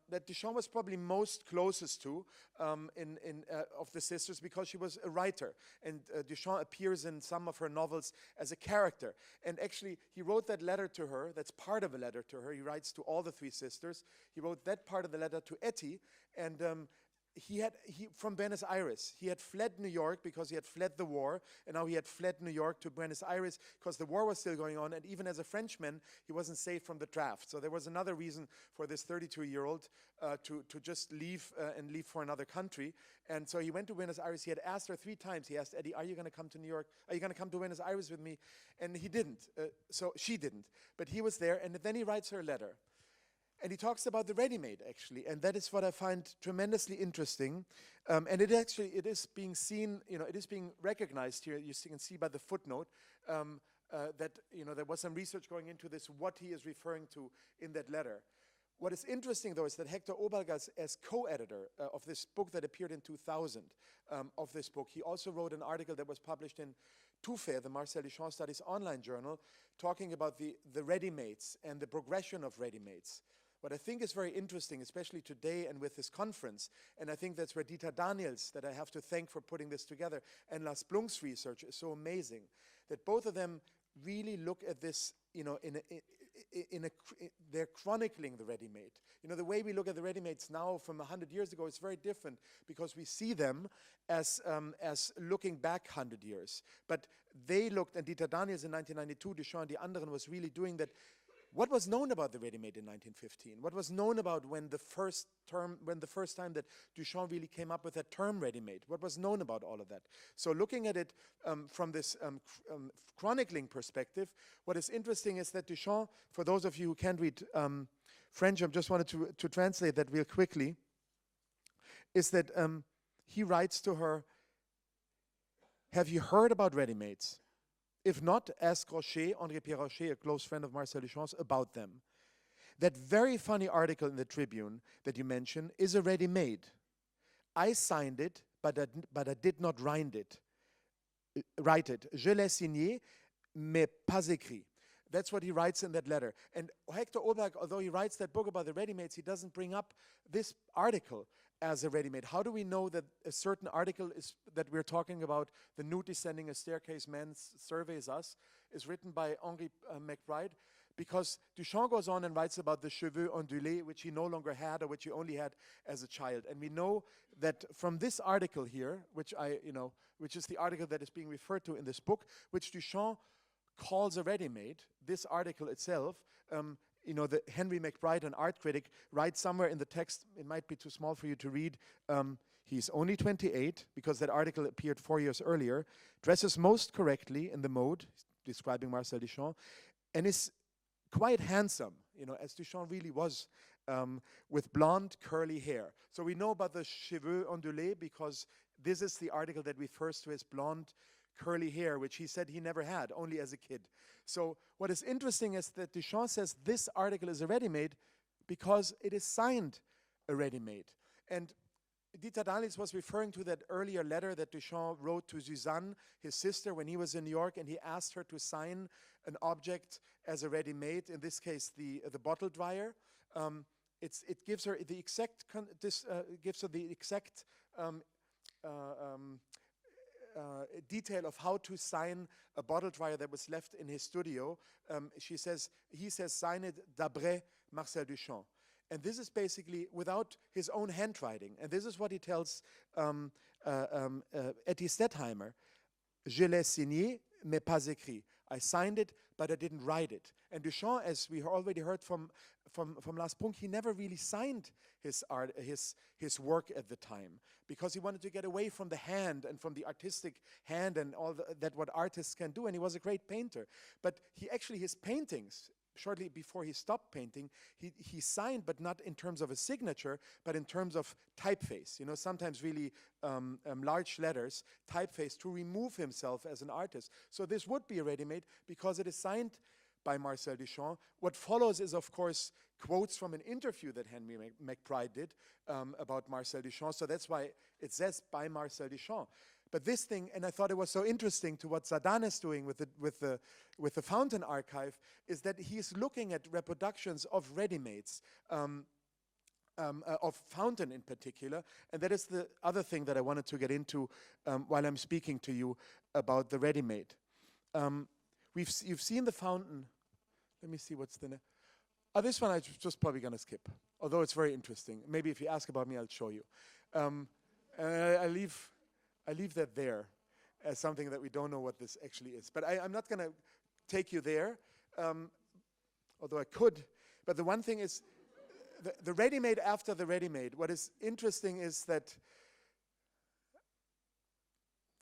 that Duchamp was probably most closest to of the sisters because she was a writer. And Duchamp appears in some of her novels as a character. And actually, he wrote that letter to her, that's part of a letter to her. He writes to all the three sisters. He wrote that part of the letter to Etty, and he from Buenos Aires. He had fled New York because he had fled the war, and now he had fled New York to Buenos Aires because the war was still going on, and even as a Frenchman, he wasn't safe from the draft. So there was another reason for this 32-year-old to just leave and leave for another country. And so he went to Buenos Aires. He had asked her 3 times. He asked Eddie, are you going to come to New York? Are you going to come to Buenos Aires with me? And he didn't. So she didn't. But he was there, and then he writes her a letter. And he talks about the ready-made, actually, and that is what I find tremendously interesting. And it is being seen, you know, it is being recognized here. You can see by the footnote that, you know, there was some research going into this, what he is referring to in that letter. What is interesting, though, is that Hector Obalk, as co-editor of this book that appeared in 2000, of this book, he also wrote an article that was published in TUFE, the Marcel Duchamp Studies online journal, talking about the ready-mades and the progression of ready-mades. What I think is very interesting, especially today and with this conference, and I think that's where Dieter Daniels, that I have to thank for putting this together, and Lars Blunck's research is so amazing, that both of them really look at this, you know, they're chronicling the ready-made. You know, the way we look at the ready-mades now from 100 years ago is very different because we see them as looking back 100 years. But they looked, and Dieter Daniels in 1992, Duchamp and the anderen was really doing that. What was known about the ready-made in 1915? What was known about when the first time that Duchamp really came up with that term ready-made? What was known about all of that? So looking at it from this chronicling perspective, what is interesting is that Duchamp, for those of you who can't read French, I just wanted to translate that real quickly, is that he writes to her, have you heard about ready-mades? If not, ask Rocher, André Pierre Rocher, a close friend of Marcel Duchamp's, about them. That very funny article in the Tribune that you mentioned is a ready-made. I signed it, but I did not write it. Je l'ai signé, mais pas écrit. That's what he writes in that letter. And Hector Obalk, although he writes that book about the ready-mades, he doesn't bring up this article as a ready-made. How do we know that a certain article is that we're talking about, the nude descending a staircase, man surveys us, is written by Henri McBride? Because Duchamp goes on and writes about the cheveux ondulés, which he no longer had, or which he only had as a child. And we know that from this article here, which is the article that is being referred to in this book, which Duchamp calls a ready-made, this article itself, you know, the Henry McBride, an art critic, writes somewhere in the text, it might be too small for you to read, he's only 28, because that article appeared 4 years earlier, dresses most correctly in the mode, describing Marcel Duchamp, and is quite handsome, you know, as Duchamp really was, with blonde, curly hair. So we know about the cheveux ondulés because this is the article that refers to his blonde, curly hair, which he said he never had, only as a kid. So what is interesting is that Duchamp says this article is a ready-made because it is signed a ready-made. And Dieter Dahlis was referring to that earlier letter that Duchamp wrote to Suzanne, his sister, when he was in New York, and he asked her to sign an object as a ready-made, in this case the bottle dryer. It gives her the exact detail of how to sign a bottle dryer that was left in his studio. He says, sign it d'après Marcel Duchamp. And this is basically without his own handwriting. And this is what he tells Etty Stettheimer. Je l'ai signé, mais pas écrit. I signed it, but I didn't write it. And Duchamp, as we already heard from Lars Blunck, he never really signed his art, his work at the time, because he wanted to get away from the hand and from the artistic hand and all that what artists can do. And he was a great painter. But his paintings, shortly before he stopped painting, he signed, but not in terms of a signature, but in terms of typeface. You know, sometimes really large letters, typeface, to remove himself as an artist. So this would be a ready-made because it is signed by Marcel Duchamp. What follows is, of course, quotes from an interview that Henry McBride did about Marcel Duchamp. So that's why it says by Marcel Duchamp. But this thing, and I thought it was so interesting to what Saâdane is doing with the Fountain Archive, is that he's looking at reproductions of ready-mades, of Fountain in particular, and that is the other thing that I wanted to get into while I'm speaking to you about the ready-made. You've seen the Fountain. Let me see what's the next. Oh, this one I'm just probably going to skip, although it's very interesting. Maybe if you ask about me, I'll show you. I leave that there as something that we don't know what this actually is. But I'm not going to take you there, although I could. But the one thing is, the ready-made after the ready-made, what is interesting is that,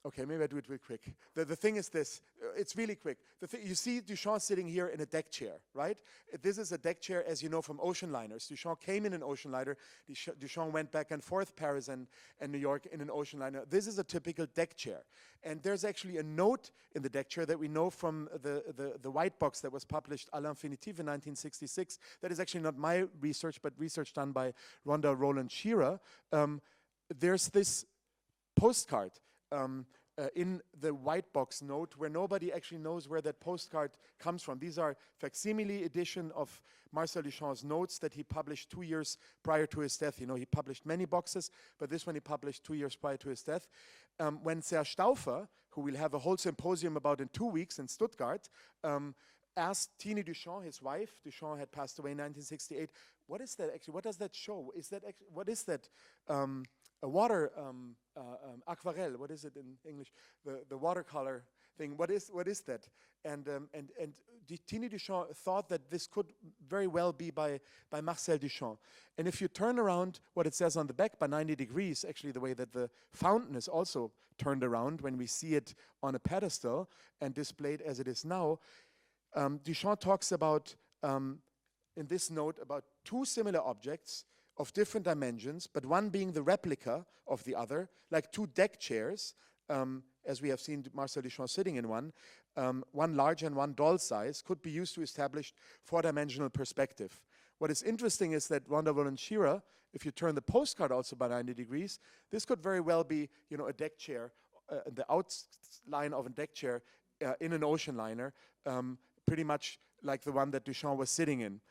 okay, maybe I do it real quick. The thing is this, it's really quick. You see Duchamp sitting here in a deck chair, right? This is a deck chair, as you know, from ocean liners. Duchamp came in an ocean liner. Duchamp went back and forth, Paris and New York, in an ocean liner. This is a typical deck chair. And there's actually a note in the deck chair that we know from the white box that was published à l'infinitive in 1966. That is actually not my research, but research done by Rhonda Rowland Shearer. There's this postcard in the white box note where nobody actually knows where that postcard comes from. These are facsimile edition of Marcel Duchamp's notes that he published 2 years prior to his death. You know, he published many boxes, but this one he published 2 years prior to his death. When Serge Stauffer, who we'll have a whole symposium about in 2 weeks in Stuttgart, asked Tini Duchamp, his wife, Duchamp had passed away in 1968, what is that actually? What does that show? What is that? A water aquarelle. What is it in English? The watercolor thing. What is that? And Tini Duchamp thought that this could very well be by Marcel Duchamp. And if you turn around what it says on the back by 90 degrees, actually the way that the fountain is also turned around when we see it on a pedestal and displayed as it is now, Duchamp talks about in this note about two similar objects of different dimensions, but one being the replica of the other, like two deck chairs, as we have seen Marcel Duchamp sitting in one large and one doll size, could be used to establish four-dimensional perspective. What is interesting is that Rhonda Rowland Shearer, if you turn the postcard also by 90 degrees, this could very well be, you know, a deck chair, the outline of a deck chair in an ocean liner, pretty much like the one that Duchamp was sitting in.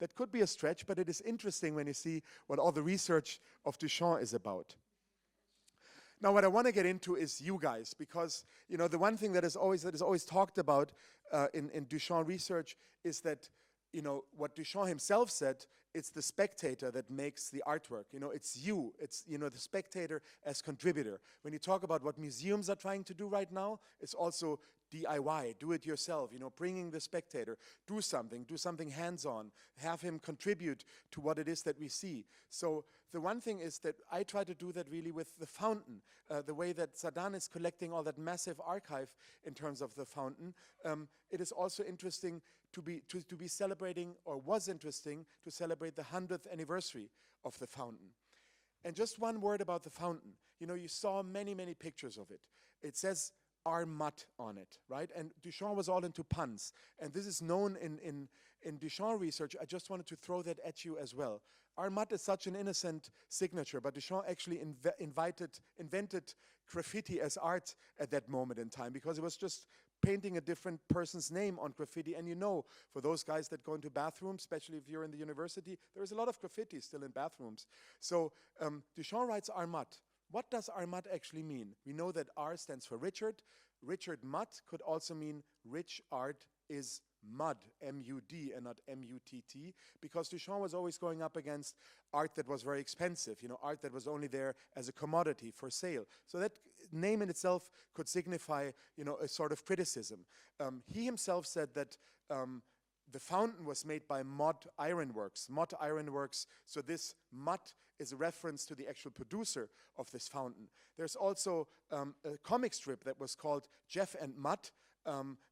That could be a stretch, but it is interesting when you see what all the research of Duchamp is about. Now, what I want to get into is you guys, because you know the one thing that is always talked about in Duchamp research is that, you know, what Duchamp himself said, it's the spectator that makes the artwork. You know, it's you, the spectator as contributor. When you talk about what museums are trying to do right now, it's also DIY, do it yourself, you know, bringing the spectator, do something hands-on, have him contribute to what it is that we see. So the one thing is that I try to do that really with the fountain, the way that Saâdane is collecting all that massive archive in terms of the fountain. It is also interesting to be celebrating, or was interesting to celebrate the 100th anniversary of the fountain. And just one word about the fountain. You know, you saw many, many pictures of it. It says Armat on it, right? And Duchamp was all into puns. And this is known in Duchamp research. I just wanted to throw that at you as well. Armat is such an innocent signature, but Duchamp actually invented graffiti as art at that moment in time, because it was just painting a different person's name on graffiti. And you know, for those guys that go into bathrooms, especially if you're in the university, there is a lot of graffiti still in bathrooms. So Duchamp writes Armat. What does Armat actually mean? We know that R stands for Richard. Richard Mutt could also mean rich art is mud, M-U-D, and not M-U-T-T, because Duchamp was always going up against art that was very expensive, art that was only there as a commodity for sale. So that name in itself could signify, a sort of criticism. He himself said that the fountain was made by Mott Ironworks. Mott Ironworks, so this Mutt is a reference to the actual producer of this fountain. There's also a comic strip that was called Jeff and Mutt.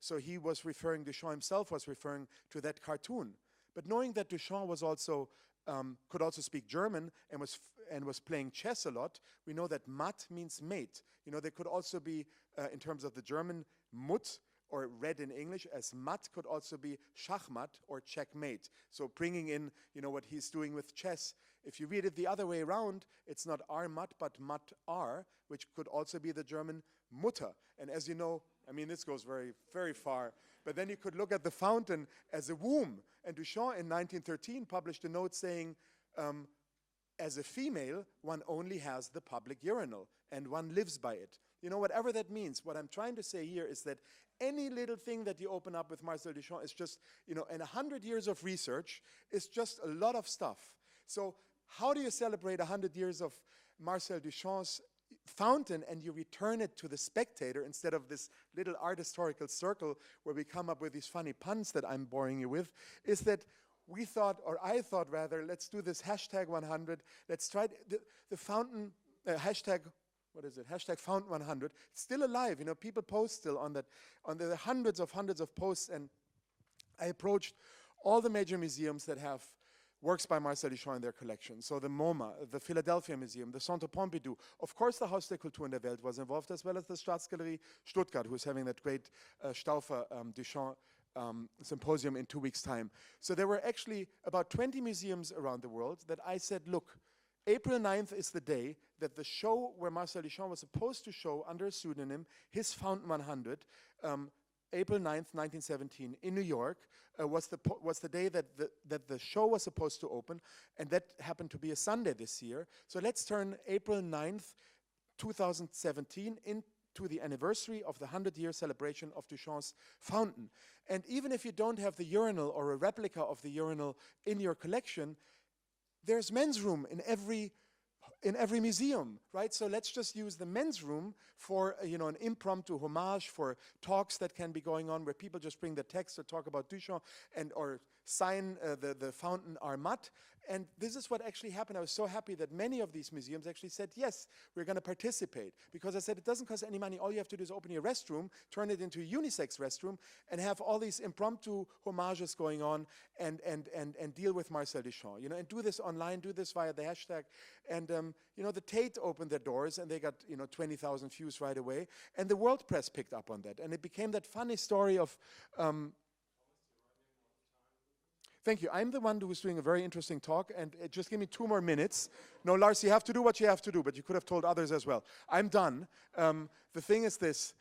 So Duchamp himself was referring to that cartoon. But knowing that Duchamp was also, could also speak German and was playing chess a lot, we know that Matt means mate. There could also be, in terms of the German, Mut, or read in English as mat, could also be schachmat or checkmate. So bringing in, what he's doing with chess. If you read it the other way around, it's not Armat, but Mat R, which could also be the German Mutter. And as you know, this goes very, very far. But then you could look at the fountain as a womb. And Duchamp in 1913 published a note saying, as a female, one only has the public urinal, and one lives by it. Whatever that means, what I'm trying to say here is that any little thing that you open up with Marcel Duchamp is just, and 100 years of research is just a lot of stuff. So how do you celebrate 100 years of Marcel Duchamp's fountain and you return it to the spectator instead of this little art historical circle where we come up with these funny puns that I'm boring you with, is that we thought, or I thought rather, let's do this hashtag 100, let's try the fountain, hashtag, what is it? Hashtag Fountain 100. It's still alive. People post still on that. There are hundreds of posts, and I approached all the major museums that have works by Marcel Duchamp in their collection. So the MoMA, the Philadelphia Museum, the Centre Pompidou. Of course, the Haus der Kultur in der Welt was involved, as well as the Staatsgalerie Stuttgart, who's having that great Stauffer Duchamp symposium in 2 weeks' time. So there were actually about 20 museums around the world that I said, look, April 9th is the day that the show where Marcel Duchamp was supposed to show under a pseudonym his Fountain 100, April 9th, 1917, in New York, was the day that the show was supposed to open, and that happened to be a Sunday this year. So let's turn April 9th, 2017 into the anniversary of the 100-year celebration of Duchamp's fountain. And even if you don't have the urinal or a replica of the urinal in your collection, there's men's room in every museum, right? So let's just use the men's room for an impromptu homage, for talks that can be going on where people just bring the text or talk about Duchamp or sign the fountain Armat. And this is what actually happened. I was so happy that many of these museums actually said, yes, we're going to participate. Because I said, it doesn't cost any money. All you have to do is open your restroom, turn it into a unisex restroom, and have all these impromptu homages going on and deal with Marcel Duchamp. And do this online, do this via the hashtag. And, the Tate opened their doors, and they got, 20,000 views right away. And the world press picked up on that. And it became that funny story of... Thank you. I'm the one who was doing a very interesting talk, and just give me 2 more minutes. No, Lars, you have to do what you have to do, but you could have told others as well. I'm done. The thing is this,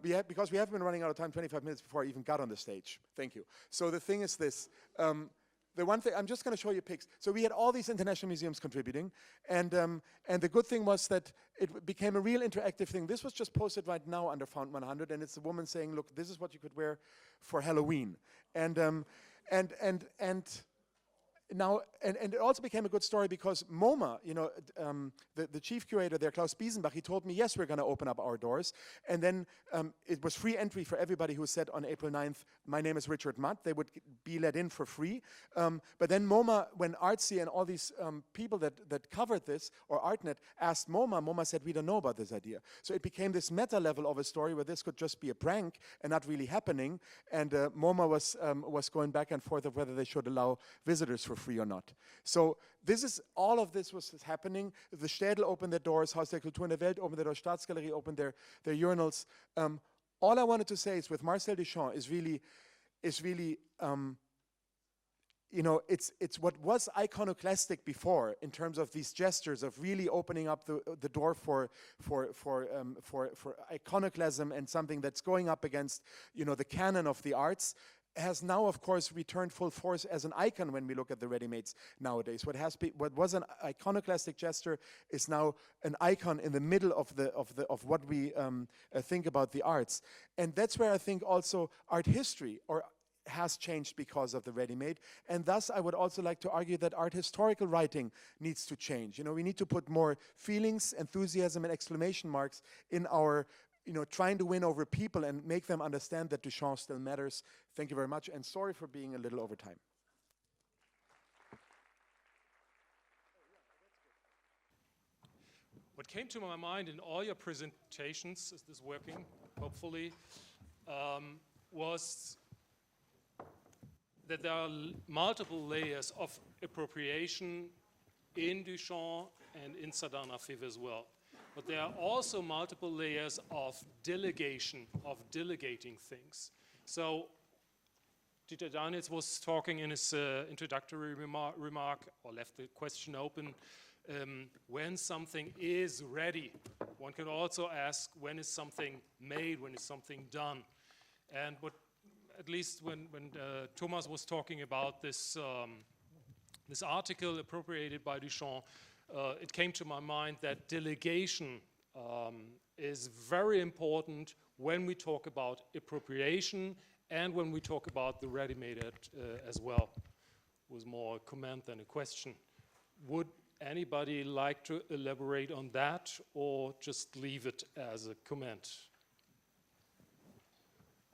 because we have been running out of time 25 minutes before I even got on the stage. Thank you. So the thing is this, the one thing, I'm just going to show you pics. So we had all these international museums contributing, and the good thing was that it became a real interactive thing. This was just posted right now under Fountain 100, and it's a woman saying, look, this is what you could wear for Halloween. And now, it also became a good story because MoMA, the chief curator there, Klaus Biesenbach, he told me, yes, we're going to open up our doors. And then it was free entry for everybody who said on April 9th, my name is Richard Mutt. They would be let in for free. But then MoMA, when Artsy and all these people that covered this, or ArtNet, asked MoMA said, we don't know about this idea. So it became this meta level of a story where this could just be a prank and not really happening. And MoMA was going back and forth of whether they should allow visitors for for free or not. So all of this was happening. The Städel opened their doors, Haus der Kultur in der Welt opened their doors, Staatsgalerie opened their urinals. All I wanted to say is with Marcel Duchamp is really you know, it's what was iconoclastic before in terms of these gestures of really opening up the door for iconoclasm and something that's going up against, you know, the canon of the arts, has now, of course, returned full force as an icon when we look at the ready-mades nowadays. What was an iconoclastic gesture is now an icon in the middle of what we think about the arts, and that's where I think also art history has changed because of the ready-made, and thus I would also like to argue that art historical writing needs to change. You know, we need to put more feelings, enthusiasm, and exclamation marks in our, you know, trying to win over people and make them understand that Duchamp still matters. Thank you very much, and sorry for being a little over time. What came to my mind in all your presentations, is this working, hopefully, was that there are multiple layers of appropriation in Duchamp and in Saâdane Afif as well. But there are also multiple layers of delegation, of delegating things. So Dieter Daniels was talking in his introductory remark, or left the question open, when something is ready. One can also ask, when is something made, when is something done? And what, at least when Thomas was talking about this, this article appropriated by Duchamp, it came to my mind that delegation is very important when we talk about appropriation and when we talk about the ready-made as well. It was more a comment than a question. Would anybody like to elaborate on that, or just leave it as a comment?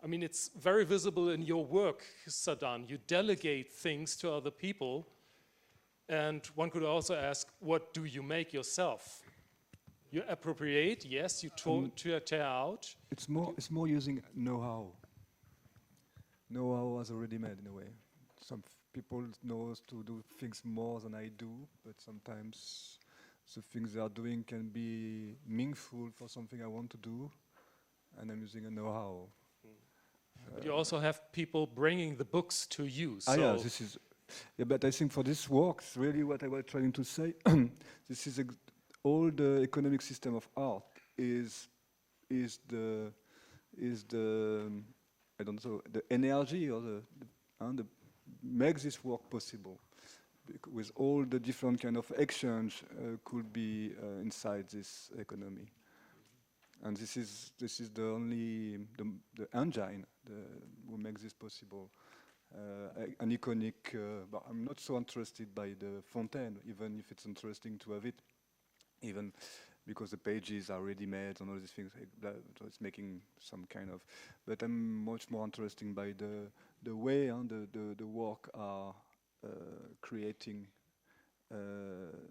I mean, it's very visible in your work, Saâdane. You delegate things to other people, and one could also ask, what do you make yourself? You appropriate, yes, you tear out. It's more using know-how. Know-how as a ready-made in a way. Some people know to do things more than I do, but sometimes the things they are doing can be meaningful for something I want to do, and I'm using a know-how. But you also have people bringing the books to you. So yeah, this is. Yeah, but I think for this work, it's really what I was trying to say. This is all the economic system of art is the I don't know, the energy or the makes this work possible. With all the different kind of exchange could be inside this economy. And this is the only the engine who makes this possible. An iconic, but I'm not so interested by the fontaine, even if it's interesting to have it, even because the pages are ready-made and all these things. So it's making some kind of. But I'm much more interested by the way the work are creating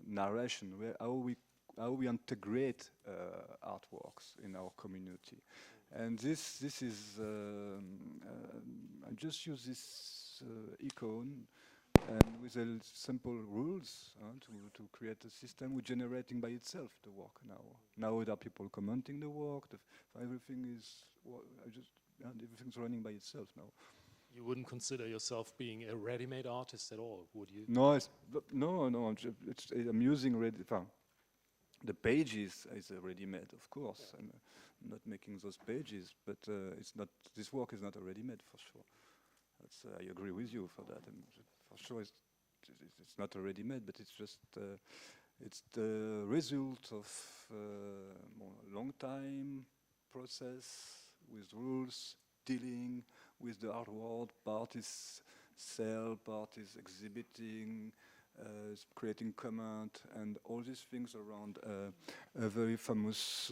narration, how we integrate artworks in our community. And this is, I just use this icon and with simple rules to create a system which generating by itself the work now. Now there are people commenting the work, everything is, everything's running by itself now. You wouldn't consider yourself being a ready-made artist at all, would you? No, I'm using the pages is ready-made, of course. I'm not making those pages, but it's not. This work is not a ready-made for sure. That's, I agree with you for that. And for sure, it's not a ready-made, but it's just it's the result of a long time process with rules, dealing with the art world. Part is sell, part is exhibiting. Creating comment and all these things around a very famous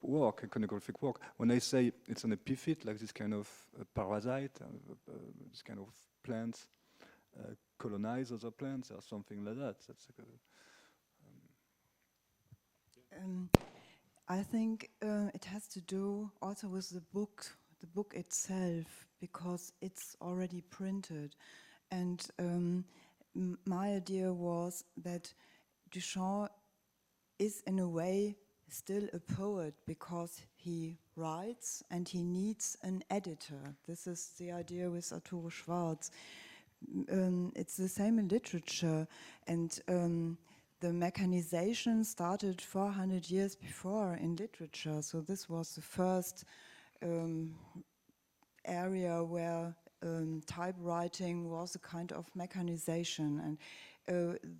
work, iconographic work. When I say it's an epiphyte, like this kind of parasite, this kind of plants colonize other plants or something like that. That's I think it has to do also with the book itself, because it's already printed, and my idea was that Duchamp is in a way still a poet because he writes and he needs an editor. This is the idea with Arturo Schwarz. It's the same in literature, and the mechanization started 400 years before in literature, so this was the first area where typewriting was a kind of mechanization, and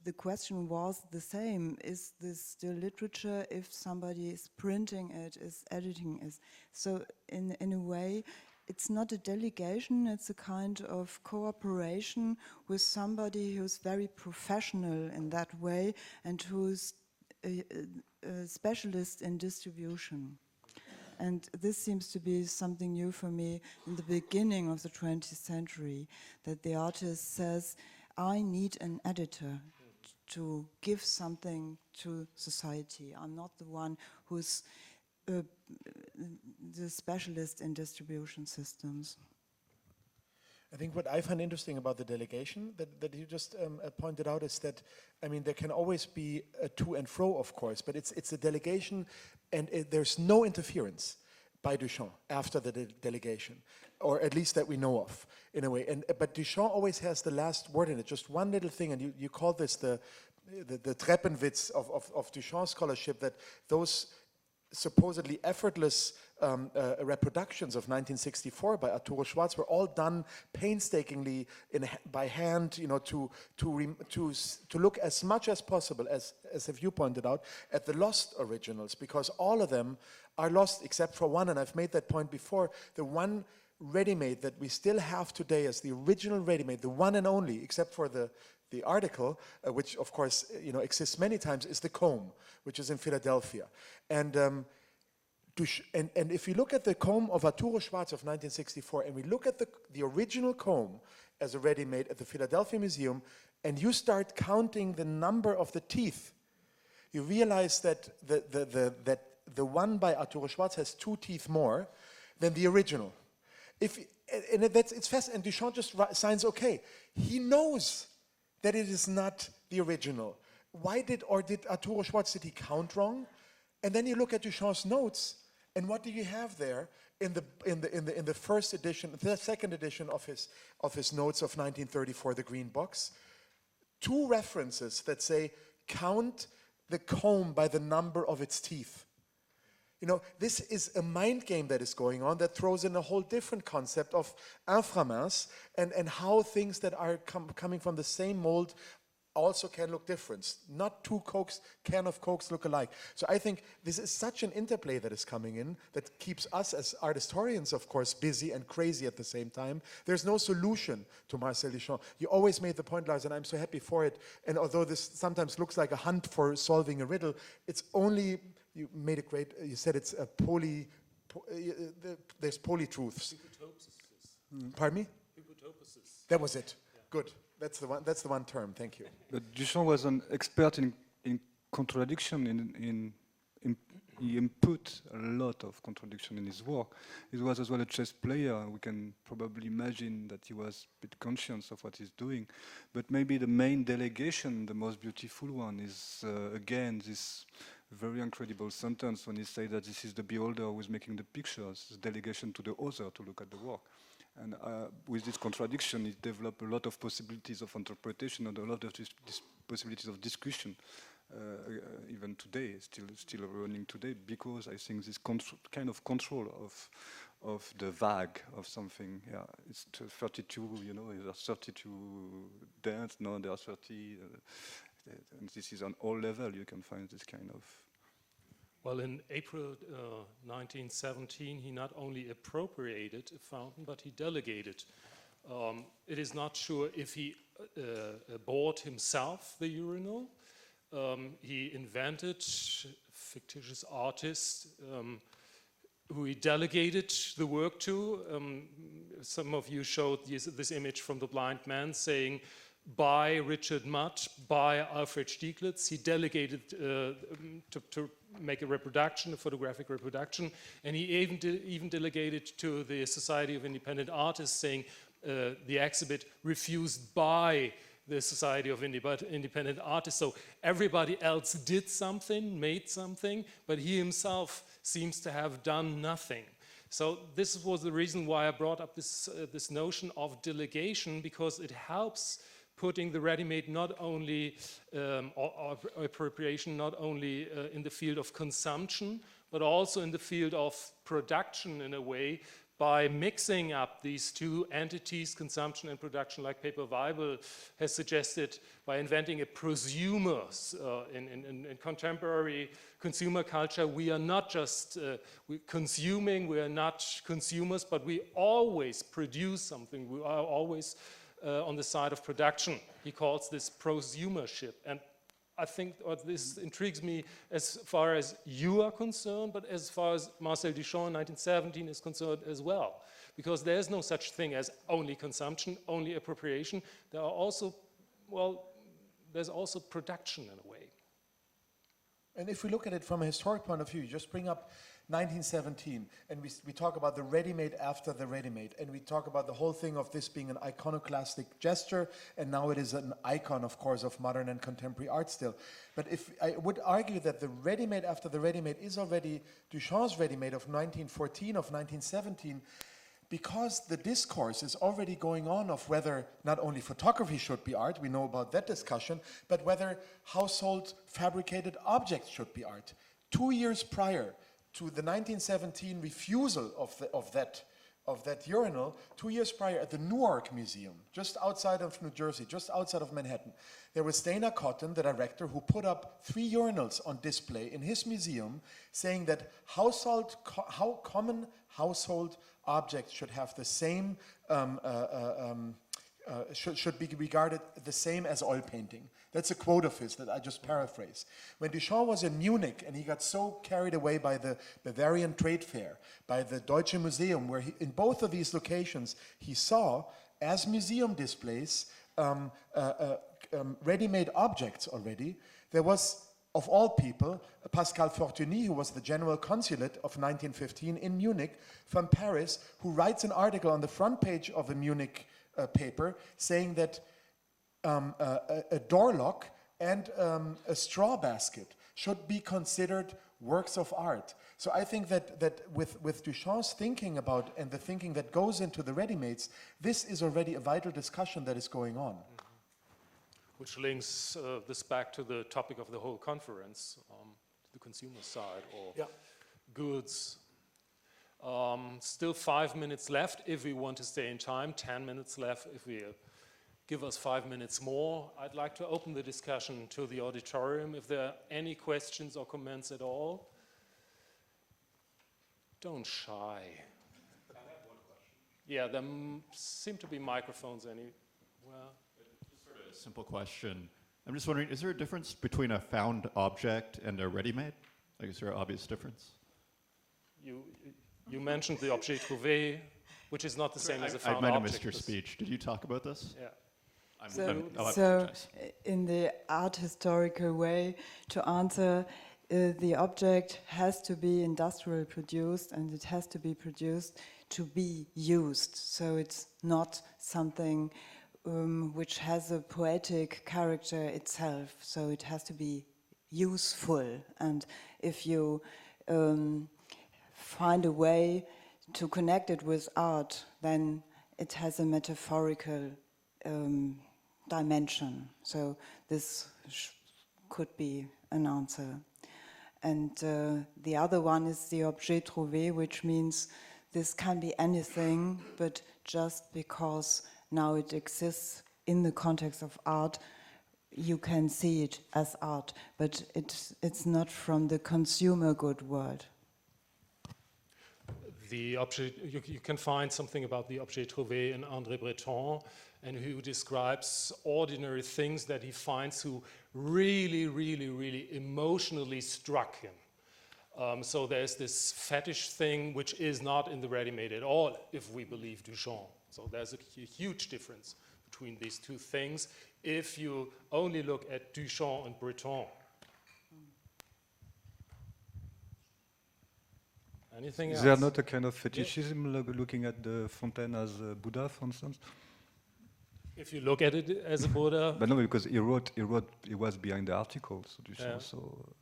the question was the same: is this still literature if somebody is printing it, is editing it? So in a way, it's not a delegation, it's a kind of cooperation with somebody who's very professional in that way and who's a specialist in distribution. And this seems to be something new for me in the beginning of the 20th century, that the artist says, I need an editor to give something to society. I'm not the one who's the specialist in distribution systems. I think what I find interesting about the delegation that you just pointed out is that, I mean, there can always be a to and fro, of course, but it's a delegation, and there's no interference by Duchamp after the delegation, or at least that we know of, in a way. But Duchamp always has the last word in it, just one little thing, and you call this the Treppenwitz of Duchamp scholarship, that those supposedly effortless reproductions of 1964 by Arturo Schwarz were all done painstakingly by hand, you know, to look as much as possible, as have you pointed out, at the lost originals, because all of them are lost except for one, and I've made that point before. The one ready-made that we still have today as the original ready-made, the one and only, except for the article, which of course, you know, exists many times, is the comb, which is in Philadelphia. And if you look at the comb of Arturo Schwarz of 1964, and we look at the original comb as a ready-made at the Philadelphia Museum, and you start counting the number of the teeth, you realize that the one by Arturo Schwarz has 2 teeth more than the original. It's fast, and Duchamp just signs okay. He knows that it is not the original. Why did Arturo Schwarz, did he count wrong? And then you look at Duchamp's notes, and what do you have there in the first edition, the second edition of his notes of 1934, the Green Box? 2 references that say, count the comb by the number of its teeth. You know, this is a mind game that is going on that throws in a whole different concept of inframince and how things that are coming from the same mold also can look different. Not 2 can of Cokes look alike. So I think this is such an interplay that is coming in that keeps us as art historians, of course, busy and crazy at the same time. There's no solution to Marcel Duchamp. You always made the point, Lars, and I'm so happy for it. And although this sometimes looks like a hunt for solving a riddle, it's only, you made it great, you said it's a there's polytruths. Pardon me? That was it. Yeah. Good. That's the one term. Thank you. But Duchamp was an expert in contradiction. He input a lot of contradiction in his work. He was as well a chess player. We can probably imagine that he was a bit conscious of what he's doing. But maybe the main delegation, the most beautiful one, is again this very incredible sentence when he says that this is the beholder who is making the pictures, the delegation to the author to look at the work. And with this contradiction, it developed a lot of possibilities of interpretation and a lot of possibilities of discussion, even today, still running today, because I think this kind of control of the vague of something. Yeah, it's 32. You know, there are 32 dance. No, there are 30. And this is on all level. You can find this kind of. Well, in April 1917, he not only appropriated a fountain, but he delegated. It is not sure if he bought himself the urinal. He invented fictitious artists who he delegated the work to. Some of you showed this image from The Blind Man saying, by Richard Mudd, by Alfred Stieglitz. He delegated to make a reproduction, a photographic reproduction, and he even delegated to the Society of Independent Artists, saying the exhibit refused by the Society of Independent Artists. So everybody else did something, made something, but he himself seems to have done nothing. So this was the reason why I brought up this, this notion of delegation, because it helps putting the ready-made not only, or appropriation, not only in the field of consumption, but also in the field of production in a way, by mixing up these two entities, consumption and production, like Paper Weibel has suggested, by inventing a prosumer. In contemporary consumer culture, we are not just consuming, we are not consumers, but we always produce something. We are always on the side of production. He calls this prosumership. And I think this intrigues me as far as you are concerned, but as far as Marcel Duchamp in 1917 is concerned as well. Because there's no such thing as only consumption, only appropriation. There are also, well, there's also production in a way. And if we look at it from a historic point of view, you just bring up 1917, and we talk about the ready-made after the ready-made, and we talk about the whole thing of this being an iconoclastic gesture, and now it is an icon, of course, of modern and contemporary art still. But if I would argue that the ready-made after the ready-made is already Duchamp's ready-made of 1914, of 1917, because the discourse is already going on of whether not only photography should be art, we know about that discussion, but whether household fabricated objects should be art. 2 years prior to the 1917 refusal of that urinal, 2 years prior at the Newark Museum, just outside of New Jersey, just outside of Manhattan, there was Dana Cotton, the director, who put up 3 urinals on display in his museum, saying that common household objects should have the same, should be regarded the same as oil painting. That's a quote of his that I just paraphrase. When Duchamp was in Munich and he got so carried away by the Bavarian Trade Fair, by the Deutsche Museum, where in both of these locations he saw as museum displays ready-made objects already, there was, of all people, Pascal Fortuny, who was the general consulate of 1915 in Munich from Paris, who writes an article on the front page of a Munich paper saying that a door lock and a straw basket should be considered works of art. So I think that with Duchamp's thinking about, and the thinking that goes into the ready-mades, this is already a vital discussion that is going on. Which links this back to the topic of the whole conference, the consumer side, or goods. Still 5 minutes left if we want to stay in time, 10 minutes left if we give us 5 minutes more. I'd like to open the discussion to the auditorium if there are any questions or comments at all. Don't shy. I have one question. Yeah, there seem to be microphones anywhere. Just sort of a simple question. I'm just wondering, is there a difference between a found object and a ready-made? Like, is there an obvious difference? You mentioned the objet trouvé, which is not the same as a found I might have object. missed your speech. Did you talk about this? Yeah. So in the art historical way, to answer, the object has to be industrially produced, and it has to be produced to be used. So it's not something which has a poetic character itself. So it has to be useful. And if you find a way to connect it with art, then it has a metaphorical dimension. So this could be an answer. And the other one is the objet trouvé, which means this can be anything, but just because now it exists in the context of art, you can see it as art, but it's not from the consumer good world. The objet, you can find something about the objet trouvé in André Breton, and who describes ordinary things that he finds who really, really, really emotionally struck him. So there's this fetish thing which is not in the ready-made at all, if we believe Duchamp. So there's a huge difference between these two things if you only look at Duchamp and Breton. Anything else? Is there not a kind of fetishism looking at the Fontaine as Buddha, for instance? If you look at it as a Buddha, But no, because he was behind the articles, Duchamp, Yeah. so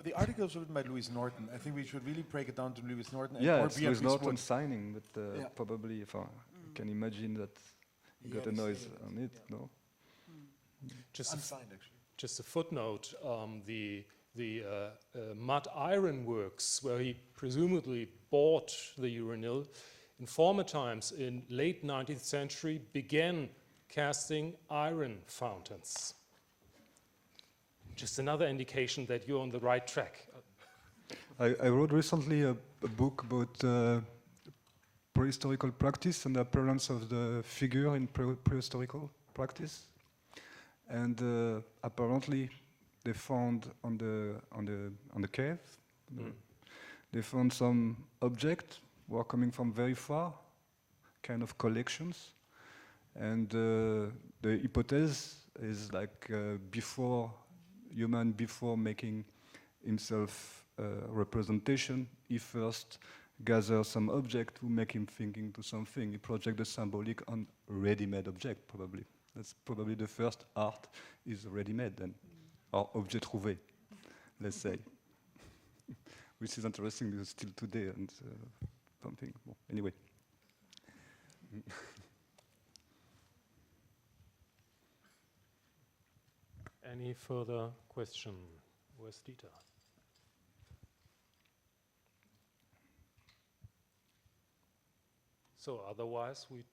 The article was written by Louis Norton. I think we should really break it down to Louis Norton and yeah, or it's Beatrice not Wood. on signing, but Yeah. probably if I can imagine that you got a had a noise say in it, on it, yeah. no? just a Unsigned, actually. Just a footnote, the mud iron works, where he presumably bought the urinal, in former times, in late 19th century, began casting iron fountains. Just another indication that you're on the right track. I wrote recently a book about prehistorical practice and the appearance of the figure in prehistorical practice. And apparently, they found on the cave, they found some objects were coming from very far, kind of collections, and the hypothesis is like before making himself representation, he first gathers some object to make him thinking to something. He projects the symbolic on ready-made object, probably. That's probably the first art is ready-made then, or objet trouvé, let's say. Which is interesting because still today and something. Well, anyway. Any further question? Where's Dieter? So otherwise, we